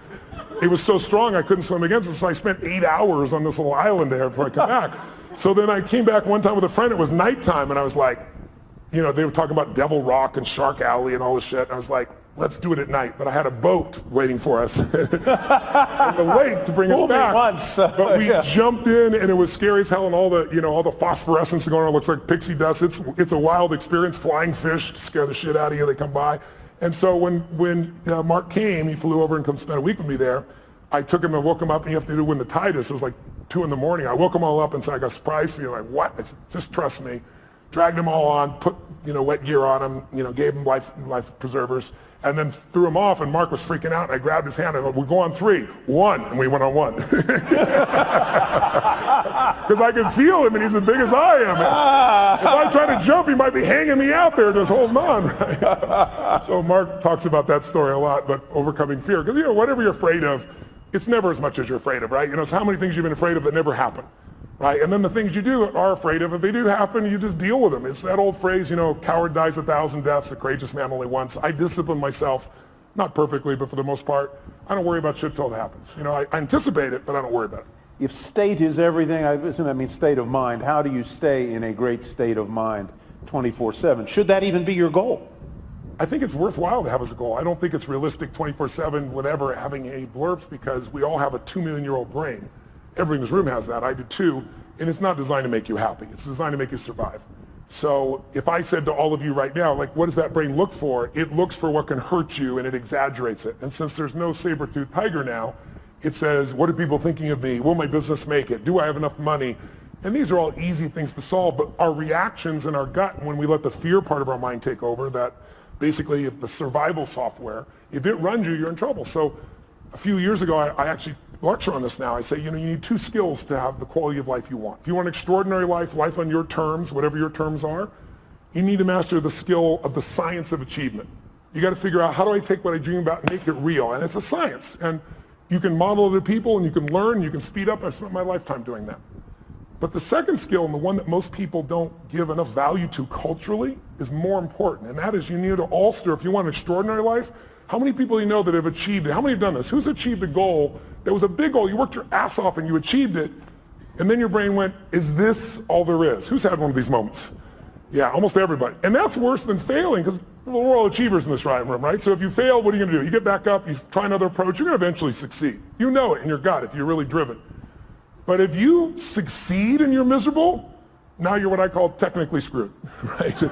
It was so strong I couldn't swim against it. So I spent 8 hours on this little island there before I came back. So then I came back one time with a friend. It was nighttime, and I was like, they were talking about Devil Rock and Shark Alley and all this shit. And I was like, let's do it at night. But I had a boat waiting for us in the lake to bring us back. But we jumped in, and it was scary as hell, and all the phosphorescence going on looks like pixie dust. It's a wild experience. Flying fish scare the shit out of you. They come by. And so when Mark came, he flew over and come spend a week with me there. I took him and woke him up, and you have to do when the tide is. It was like 2 in the morning. I woke them all up and said, I got a surprise for you. Like, what? I said, just trust me. Dragged them all on, put wet gear on them, gave them life preservers, and then threw him off, and Mark was freaking out, and I grabbed his hand, and I go, we'll go on 3, 1, and we went on 1. Because I can feel him, and he's as big as I am. If I try to jump, he might be hanging me out there just holding on. Right? So Mark talks about that story a lot, but overcoming fear. Because whatever you're afraid of, it's never as much as you're afraid of, right? So how many things you've been afraid of that never happen? Right? And then the things you are afraid of, if they do happen, you just deal with them. It's that old phrase, coward dies 1,000 deaths, a courageous man only once. I discipline myself, not perfectly, but for the most part, I don't worry about shit till it happens. I anticipate it, but I don't worry about it. If state is everything, I assume that means state of mind. How do you stay in a great state of mind 24/7? Should that even be your goal? I think it's worthwhile to have as a goal. I don't think it's realistic 24/7 whenever having any blurbs, because we all have a 2-million-year-old brain. Everybody in this room has that. I do too. And it's not designed to make you happy. It's designed to make you survive. So if I said to all of you right now, what does that brain look for? It looks for what can hurt you, and it exaggerates it. And since there's no saber-toothed tiger now, it says, what are people thinking of me? Will my business make it? Do I have enough money? And these are all easy things to solve, but our reactions in our gut, when we let the fear part of our mind take over, that basically the survival software, if it runs you, you're in trouble. So a few years ago, I actually lecture on this now. I say, you need 2 skills to have the quality of life you want. If you want an extraordinary life on your terms, whatever your terms are, you need to master the skill of the science of achievement. You got to figure out, how do I take what I dream about and make it real? And it's a science. And you can model other people, and you can learn, you can speed up. I've spent my lifetime doing that. But the second skill, and the one that most people don't give enough value to culturally, is more important. And that is, you need to alter, if you want an extraordinary life, how many people do you know that have achieved it? How many have done this? Who's achieved a goal that was a big goal? You worked your ass off and you achieved it, and then your brain went, is this all there is? Who's had one of these moments? Yeah, almost everybody. And that's worse than failing, because we're all achievers in this room, right? So if you fail, what are you gonna do? You get back up, you try another approach, you're gonna eventually succeed. You know it in your gut if you're really driven. But if you succeed and you're miserable, now you're what I call technically screwed, right?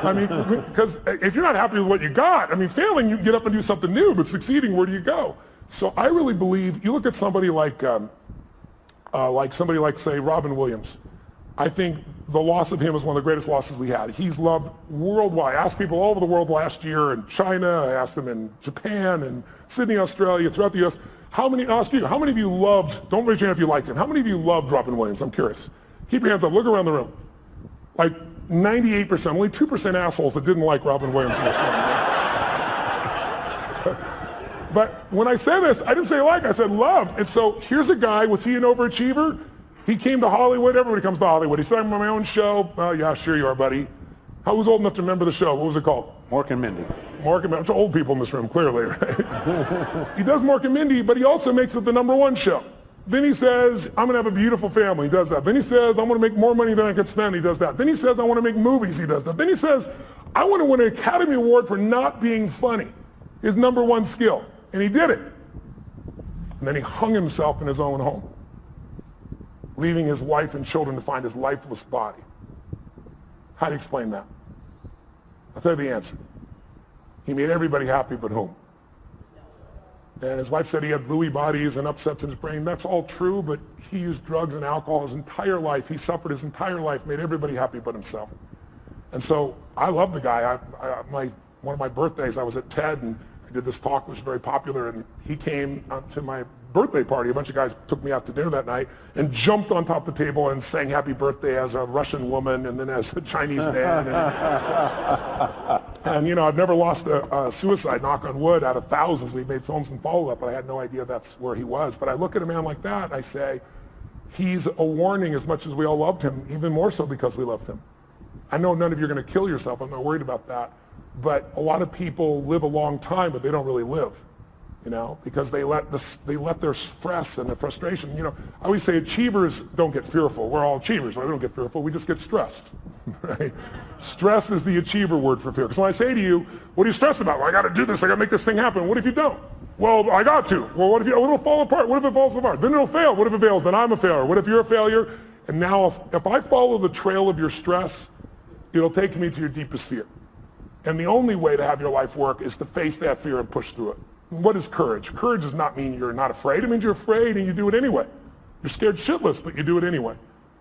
I mean, because if you're not happy with what you got, I mean, failing, you get up and do something new, but succeeding, where do you go? So I really believe, you look at somebody like say, Robin Williams. I think the loss of him is one of the greatest losses we had. He's loved worldwide. I asked people all over the world last year in China, I asked them in Japan and Sydney, Australia, throughout the US, how many of you loved, don't raise your hand if you liked him, how many of you loved Robin Williams? I'm curious. Keep your hands up, look around the room. Like 98%, only 2% assholes that didn't like Robin Williams in this room. But when I say this, I didn't say like, I said loved. And so here's a guy, was he an overachiever? He came to Hollywood, everybody comes to Hollywood. He said, I'm on my own show. Yeah, sure you are, buddy. Who's old enough to remember the show? What was it called? Mork and Mindy. Mork and Mindy. It's old people in this room, clearly, right? He does Mork and Mindy, but he also makes it the #1 show. Then he says, I'm gonna have a beautiful family, he does that. Then he says, I wanna make more money than I could spend, he does that. Then he says, I wanna make movies, he does that. Then he says, I wanna win an Academy Award for not being funny, his #1 skill. And he did it. And then he hung himself in his own home, leaving his wife and children to find his lifeless body. How do you explain that? I'll tell you the answer. He made everybody happy but whom? And his wife said he had Lewy bodies and upsets in his brain. That's all true, but he used drugs and alcohol his entire life. He suffered his entire life, made everybody happy but himself. And so I love the guy. One of my birthdays, I was at TED and I did this talk, which was very popular, and he came to my birthday party. A bunch of guys took me out to dinner that night and jumped on top of the table and sang happy birthday as a Russian woman and then as a Chinese man. And you know, I've never lost a suicide, knock on wood, out of thousands. We've made films and follow-up, but I had no idea that's where he was. But I look at a man like that and I say, he's a warning as much as we all loved him, even more so because we loved him. I know none of you are going to kill yourself. I'm not worried about that. But a lot of people live a long time, but they don't really live, you know, because they let their stress and their frustration, you know, I always say achievers don't get fearful. We're all achievers, right? We don't get fearful, we just get stressed, right? Stress is the achiever word for fear. Because when I say to you, what are you stressed about? Well, I got to do this, I got to make this thing happen. What if you don't? Well, I got to. Well, what if it'll fall apart? What if it falls apart? Then it'll fail. What if it fails? Then I'm a failure. What if you're a failure? And now if I follow the trail of your stress, it'll take me to your deepest fear. And the only way to have your life work is to face that fear and push through it. What is courage? Courage does not mean you're not afraid. It means you're afraid and you do it anyway. You're scared shitless, but you do it anyway.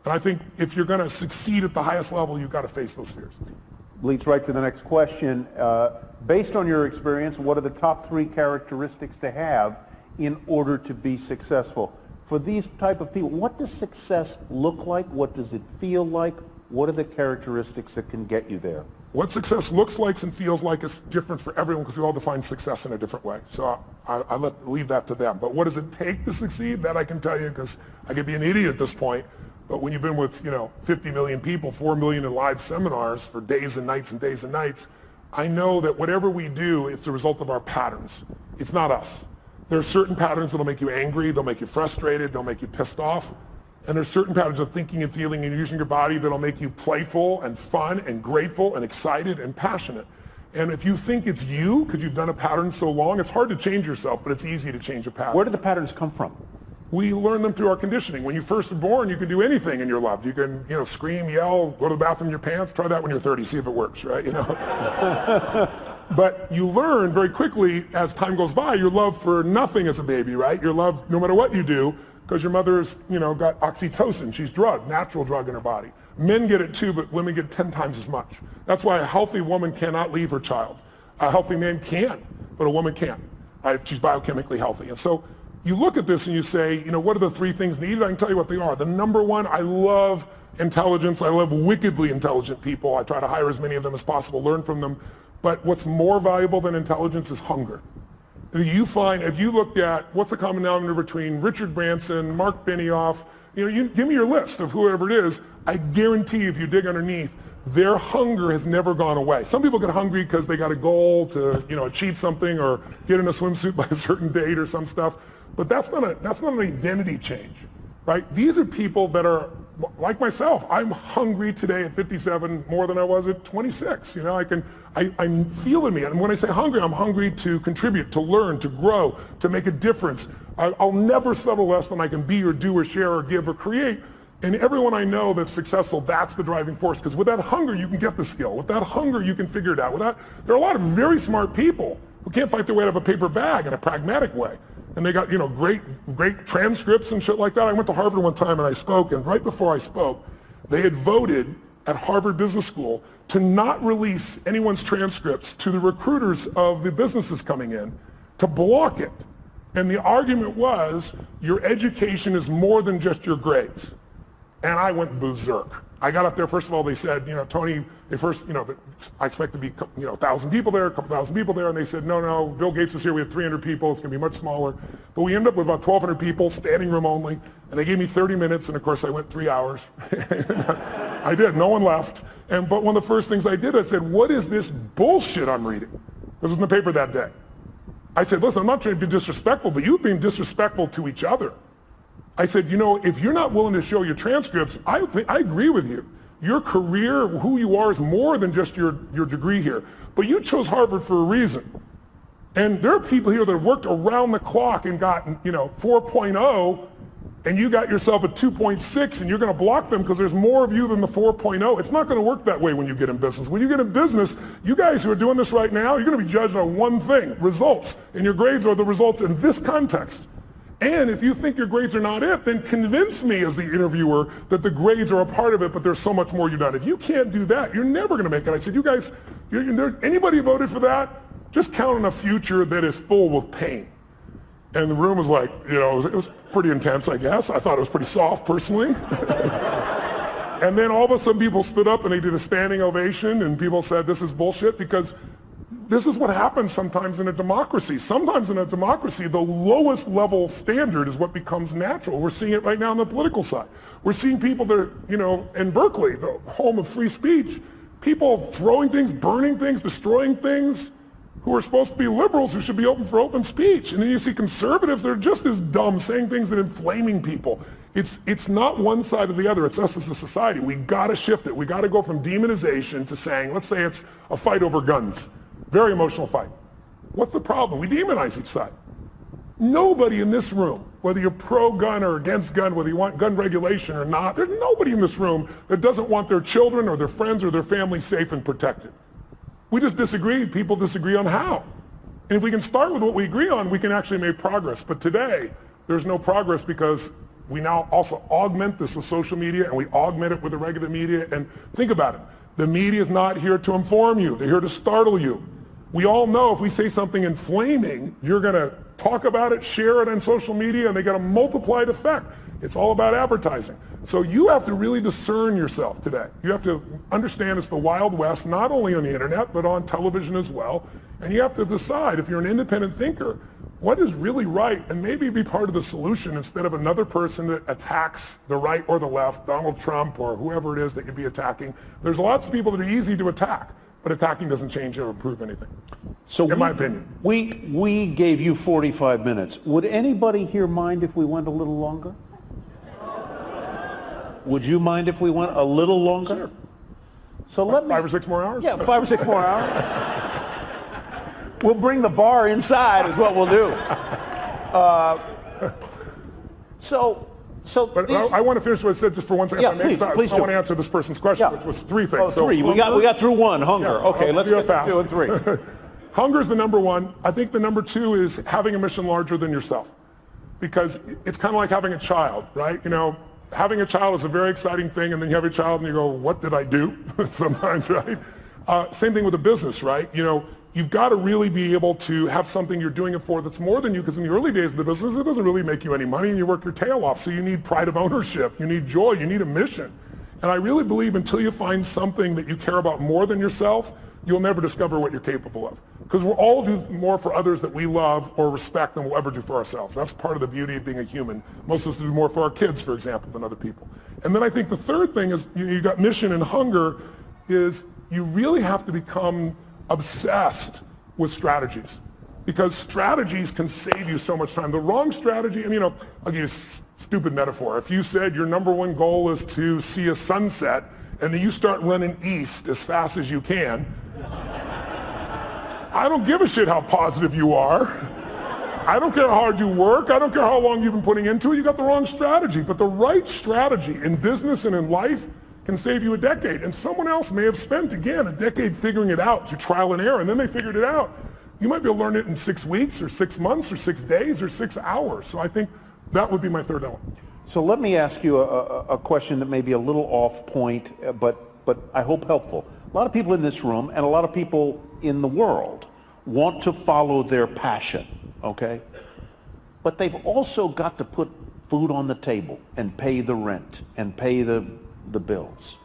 And I think if you're going to succeed at the highest level, you've got to face those fears. Leads right to the next question. Based on your experience, what are the top 3 characteristics to have in order to be successful? For these type of people, what does success look like? What does it feel like? What are the characteristics that can get you there? What success looks like and feels like is different for everyone because we all define success in a different way. So I leave that to them. But what does it take to succeed? That I can tell you because I could be an idiot at this point. But when you've been with 50 million people, 4 million in live seminars for days and nights and days and nights, I know that whatever we do, it's the result of our patterns. It's not us. There are certain patterns that'll make you angry, they'll make you frustrated, they'll make you pissed off. And there's certain patterns of thinking and feeling and using your body that'll make you playful and fun and grateful and excited and passionate. And if you think it's you, because you've done a pattern so long, it's hard to change yourself, but it's easy to change a pattern. Where do the patterns come from? We learn them through our conditioning. When you first are born, you can do anything and you're loved. You can, scream, yell, go to the bathroom in your pants. Try that when you're 30, see if it works, right? But you learn very quickly as time goes by, you're loved for nothing as a baby, right? You're loved no matter what you do. Because your mother's, got oxytocin. She's drugged, natural drug in her body. Men get it too, but women get 10 times as much. That's why a healthy woman cannot leave her child. A healthy man can, but a woman can't. She's biochemically healthy. And so you look at this and you say, what are the 3 things needed? I can tell you what they are. The #1, I love intelligence. I love wickedly intelligent people. I try to hire as many of them as possible, learn from them. But what's more valuable than intelligence is hunger. You find, if you looked at what's the common denominator between Richard Branson, Mark Benioff, you give me your list of whoever it is, I guarantee if you dig underneath, their hunger has never gone away. Some people get hungry because they got a goal to, achieve something or get in a swimsuit by a certain date or some stuff, but that's not an identity change, right? These are people that are like myself. I'm hungry today at 57 more than I was at 26. I'm feeling me. And when I say hungry, I'm hungry to contribute, to learn, to grow, to make a difference. I'll never settle less than I can be or do or share or give or create. And everyone I know that's successful, that's the driving force. Because with that hunger, you can get the skill. With that hunger, you can figure it out. There are a lot of very smart people who can't fight their way out of a paper bag in a pragmatic way. And they got, great transcripts and shit like that. I went to Harvard one time and I spoke, and right before I spoke, they had voted at Harvard Business School to not release anyone's transcripts to the recruiters of the businesses coming in, to block it. And the argument was, your education is more than just your grades. And I went berserk. I got up there, first of all, they said, Tony, I expect to be, 1,000 people there, a couple thousand people there. And they said, no, Bill Gates was here, we have 300 people, it's gonna be much smaller. But we ended up with about 1,200 people, standing room only. And they gave me 30 minutes, and of course I went 3 hours. I did, no one left. But one of the first things I did, I said, what is this bullshit I'm reading? This was in the paper that day. I said, listen, I'm not trying to be disrespectful, but you've been disrespectful to each other. I said, if you're not willing to show your transcripts, I agree with you. Your career, who you are, is more than just your degree here. But you chose Harvard for a reason. And there are people here that have worked around the clock and gotten, 4.0, and you got yourself a 2.6, and you're going to block them because there's more of you than the 4.0. It's not going to work that way when you get in business. When you get in business, you guys who are doing this right now, you're going to be judged on one thing, results. And your grades are the results in this context. And if you think your grades are not it, then convince me as the interviewer that the grades are a part of it, but there's so much more you've done. If you can't do that, you're never going to make it. I said, you guys, anybody voted for that? Just count on a future that is full with pain. And the room was like, it was pretty intense, I guess. I thought it was pretty soft, personally. And then all of a sudden people stood up and they did a standing ovation, and people said, this is bullshit, because this is what happens sometimes in a democracy. Sometimes in a democracy, the lowest level standard is what becomes natural. We're seeing it right now on the political side. We're seeing people that are, in Berkeley, the home of free speech, people throwing things, burning things, destroying things, who are supposed to be liberals who should be open for open speech. And then you see conservatives that are just as dumb, saying things that are inflaming people. It's not one side or the other, it's us as a society. We gotta shift it. We gotta go from demonization to saying, let's say it's a fight over guns. Very emotional fight. What's the problem? We demonize each side. Nobody in this room, whether you're pro-gun or against gun, whether you want gun regulation or not, there's nobody in this room that doesn't want their children or their friends or their family safe and protected. We just disagree. People disagree on how. And if we can start with what we agree on, we can actually make progress. But today, there's no progress because we now also augment this with social media, and we augment it with the regular media. And think about it. The media is not here to inform you. They're here to startle you. We all know if we say something inflaming, you're going to talk about it, share it on social media, and they get a multiplied effect. It's all about advertising. So you have to really discern yourself today. You have to understand it's the Wild West, not only on the internet, but on television as well. And you have to decide, if you're an independent thinker, what is really right, and maybe be part of the solution instead of another person that attacks the right or the left, Donald Trump or whoever it is that you'd be attacking. There's lots of people that are easy to attack, but attacking doesn't change or improve anything, in my opinion. We gave you 45 minutes. Would anybody here mind if we went a little longer? Would you mind if we went a little longer? Sure. So let me... 5 or 6 more hours? Yeah, 5 or 6 more hours. We'll bring the bar inside is what we'll do. But I want to finish what I said just for 1 second. Yeah, please do. I want to answer this person's question, which was 3 things. Oh, 3. We got through 1, hunger. Yeah, okay, let's get fast. to 2 and 3. Hunger is the number 1. I think the number 2 is having a mission larger than yourself. Because it's kind of like having a child, right? Having a child is a very exciting thing, and then you have a child and you go, what did I do? Sometimes, right? Same thing with a business, right? You've got to really be able to have something you're doing it for that's more than you, because in the early days of the business, it doesn't really make you any money, and you work your tail off. So you need pride of ownership, you need joy, you need a mission. And I really believe until you find something that you care about more than yourself, you'll never discover what you're capable of. Because we'll all do more for others that we love or respect than we'll ever do for ourselves. That's part of the beauty of being a human. Most of us do more for our kids, for example, than other people. And then I think the third thing is, you got mission and hunger, is you really have to become obsessed with strategies, because strategies can save you so much time. The wrong strategy, I'll give you a stupid metaphor. If you said your number 1 goal is to see a sunset, and then you start running east as fast as you can, I don't give a shit how positive you are. I don't care how hard you work. I don't care how long you've been putting into it. You got the wrong strategy. But the right strategy in business and in life can save you a decade. And someone else may have spent, again, a decade figuring it out through trial and error, and then they figured it out. You might be able to learn it in 6 weeks or 6 months or 6 days or 6 hours. So I think that would be my third element. So let me ask you a question that may be a little off point, but I hope helpful. A lot of people in this room and a lot of people in the world want to follow their passion, okay? But they've also got to put food on the table and pay the rent and pay the bills.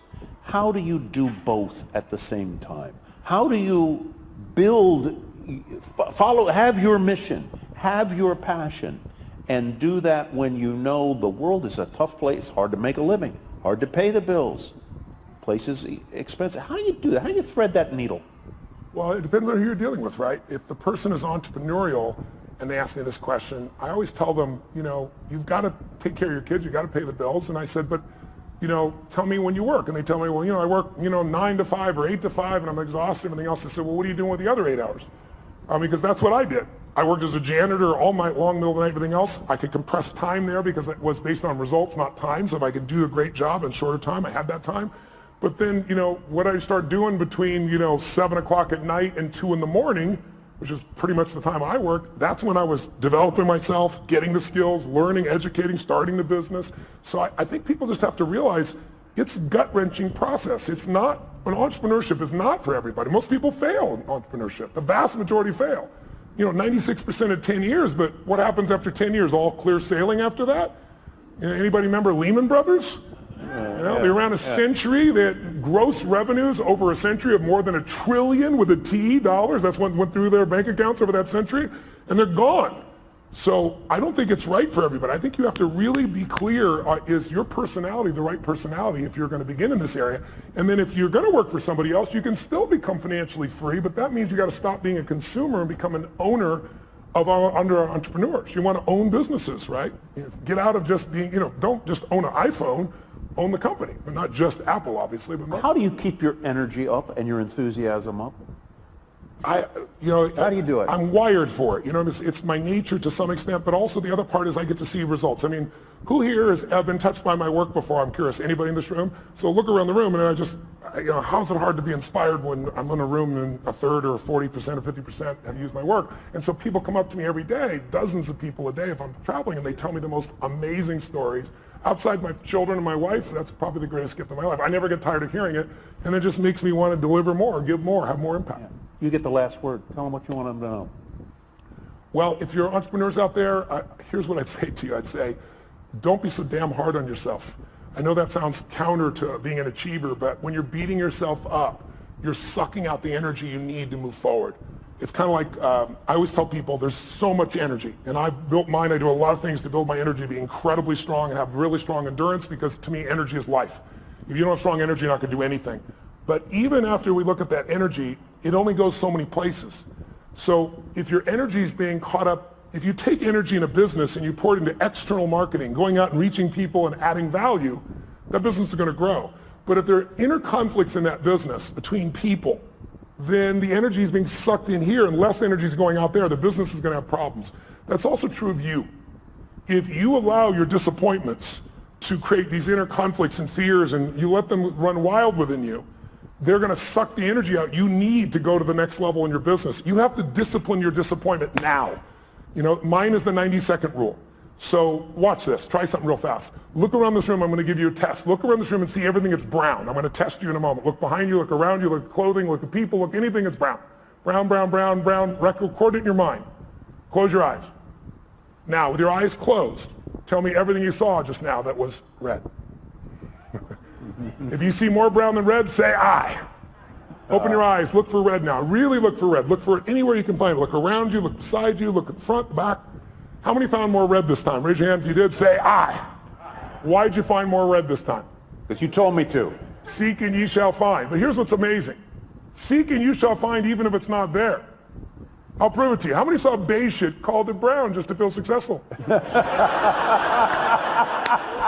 How do you do both at the same time? How do you build, have your mission, have your passion, and do that when you know the world is a tough place, hard to make a living, hard to pay the bills, places expensive? How do you do that? How do you thread that needle? Well, it depends on who you're dealing with, right? If the person is entrepreneurial and they ask me this question, I always tell them, you've got to take care of your kids, you've got to pay the bills. And I said, but, tell me when you work. And they tell me, well, I work, 9 to 5 or 8 to 5 and I'm exhausted and everything else. I said, well, what are you doing with the other 8 hours? Because that's what I did. I worked as a janitor all night long, middle of the night, everything else. I could compress time there because it was based on results, not time. So if I could do a great job in shorter time, I had that time. But then, what I start doing between, 7 o'clock at night and 2 in the morning, which is pretty much the time I worked, that's when I was developing myself, getting the skills, learning, educating, starting the business. So I think people just have to realize it's a gut-wrenching process. Entrepreneurship is not for everybody. Most people fail in entrepreneurship. The vast majority fail. 96% at 10 years, but what happens after 10 years? All clear sailing after that? Anybody remember Lehman Brothers? They're around a century. They had gross revenues over a century of more than $1 trillion with a T dollars. That's what went through their bank accounts over that century, and they're gone. So I don't think it's right for everybody. I think you have to really be clear, is your personality the right personality if you're going to begin in this area? And then if you're going to work for somebody else, you can still become financially free, but that means you got to stop being a consumer and become an owner under entrepreneurs. You want to own businesses, right? Get out of just being, don't just own an iPhone, own the company, but not just Apple, obviously. But how do you keep your energy up and your enthusiasm up? How do you do it? I'm wired for it. It's my nature to some extent, but also the other part is I get to see results. I mean, who here has been touched by my work before? I'm curious. Anybody in this room? So look around the room, and how's it hard to be inspired when I'm in a room and a third or 40% or 50% have used my work? And so people come up to me every day, dozens of people a day if I'm traveling, and they tell me the most amazing stories. Outside my children and my wife, that's probably the greatest gift of my life. I never get tired of hearing it, and it just makes me want to deliver more, give more, have more impact. Yeah. You get the last word. Tell them what you want them to know. Well, if you're entrepreneurs out there, here's what I'd say to you. I'd say, don't be so damn hard on yourself. I know that sounds counter to being an achiever, but when you're beating yourself up, you're sucking out the energy you need to move forward. It's kind of like, I always tell people there's so much energy, and I've built mine. I do a lot of things to build my energy to be incredibly strong and have really strong endurance, because to me, energy is life. If you don't have strong energy, you're not going to do anything. But even after we look at that energy, it only goes so many places. So if your energy is being caught up, if you take energy in a business and you pour it into external marketing, going out and reaching people and adding value, that business is going to grow. But if there are inner conflicts in that business between people, then the energy is being sucked in here and less energy is going out there. The business is going to have problems. That's also true of you. If you allow your disappointments to create these inner conflicts and fears and you let them run wild within you, they're going to suck the energy out you need to go to the next level in your business. You have to discipline your disappointment now. Mine is the 90-second rule. So watch this. Try something real fast. Look around this room. I'm going to give you a test. Look around this room and see everything that's brown. I'm going to test you in a moment. Look behind you, look around you, look at clothing, look at people, look anything that's brown. Brown, brown, brown, brown. Record it in your mind. Close your eyes. Now, with your eyes closed, tell me everything you saw just now that was red. If you see more brown than red, say aye. Open your eyes, look for red now. Really look for red. Look for it anywhere you can find it. Look around you, look beside you, look at the front, the back. How many found more red this time? Raise your hand if you did. Say aye. Why'd you find more red this time? Because you told me to. Seek and ye shall find. But here's what's amazing. Seek and you shall find even if it's not there. I'll prove it to you. How many saw beige shit, called it brown just to feel successful?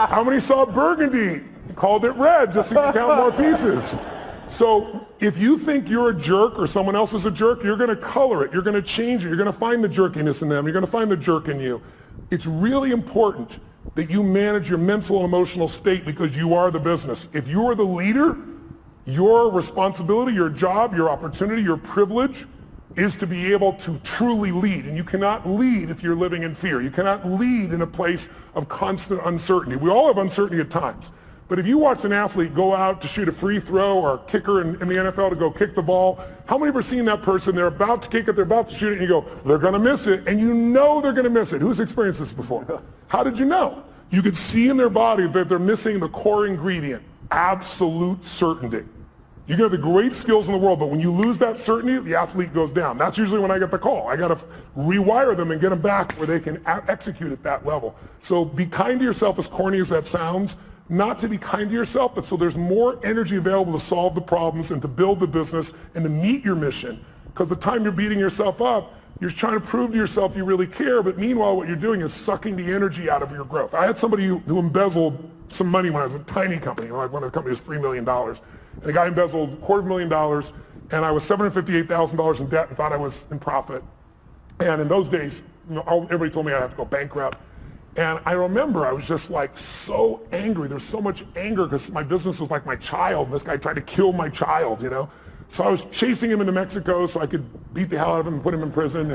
How many saw burgundy, called it red just to count more pieces? So if you think you're a jerk or someone else is a jerk, you're going to color it. You're going to change it. You're going to find the jerkiness in them. You're going to find the jerk in you. It's really important that you manage your mental and emotional state because you are the business. If you are the leader, your responsibility, your job, your opportunity, your privilege is to be able to truly lead. And you cannot lead if you're living in fear. You cannot lead in a place of constant uncertainty. We all have uncertainty at times. But if you watch an athlete go out to shoot a free throw or a kicker in the NFL to go kick the ball, how many of you have seen that person? They're about to kick it, they're about to shoot it, and you go, they're going to miss it, and you know they're going to miss it. Who's experienced this before? How did you know? You could see in their body that they're missing the core ingredient, absolute certainty. You can have the great skills in the world, but when you lose that certainty, the athlete goes down. That's usually when I get the call. I got to rewire them and get them back where they can execute at that level. So be kind to yourself, as corny as that sounds. Not to be kind to yourself, but so there's more energy available to solve the problems and to build the business and to meet your mission. Because the time you're beating yourself up, you're trying to prove to yourself you really care, but meanwhile what you're doing is sucking the energy out of your growth. I had somebody who embezzled some money when I was a tiny company. Like when the company was $3 million. And the guy embezzled $250,000, and I was $758,000 in debt and thought I was in profit. And in those days, everybody told me I had to go bankrupt. And I remember I was just like so angry. There's so much anger because my business was like my child. And this guy tried to kill my child, you know? So I was chasing him into Mexico so I could beat the hell out of him and put him in prison.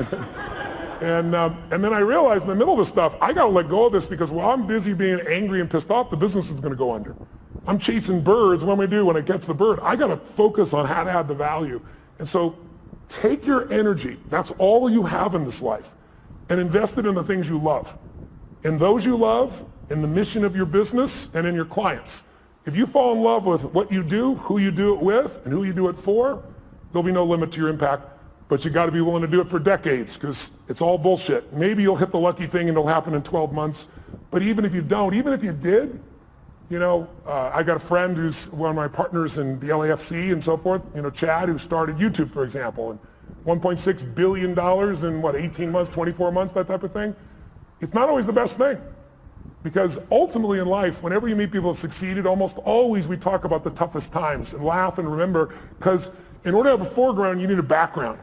And then I realized in the middle of this stuff, I got to let go of this because while I'm busy being angry and pissed off, the business is going to go under. I'm chasing birds. What am I do when I catch the bird? I got to focus on how to add the value. And so take your energy. That's all you have in this life. And invest it in the things you love. In those you love, in the mission of your business, and in your clients. If you fall in love with what you do, who you do it with, and who you do it for, there'll be no limit to your impact. But you got to be willing to do it for decades because it's all bullshit. Maybe you'll hit the lucky thing and it'll happen in 12 months. But even if you don't, even if you did, you know, I got a friend who's one of my partners in the LAFC and so forth, you know, Chad, who started YouTube, for example, and $1.6 billion in 18 months, 24 months, that type of thing. It's not always the best thing because ultimately in life, whenever you meet people who have succeeded, almost always we talk about the toughest times and laugh and remember because in order to have a foreground, you need a background.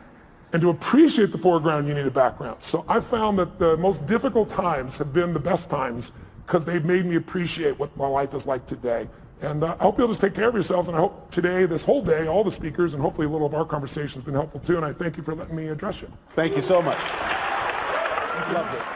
And to appreciate the foreground, you need a background. So I found that the most difficult times have been the best times because they've made me appreciate what my life is like today. And I hope you'll just take care of yourselves. And I hope today, this whole day, all the speakers, and hopefully a little of our conversation has been helpful too. And I thank you for letting me address you. Thank you so much. Loved it.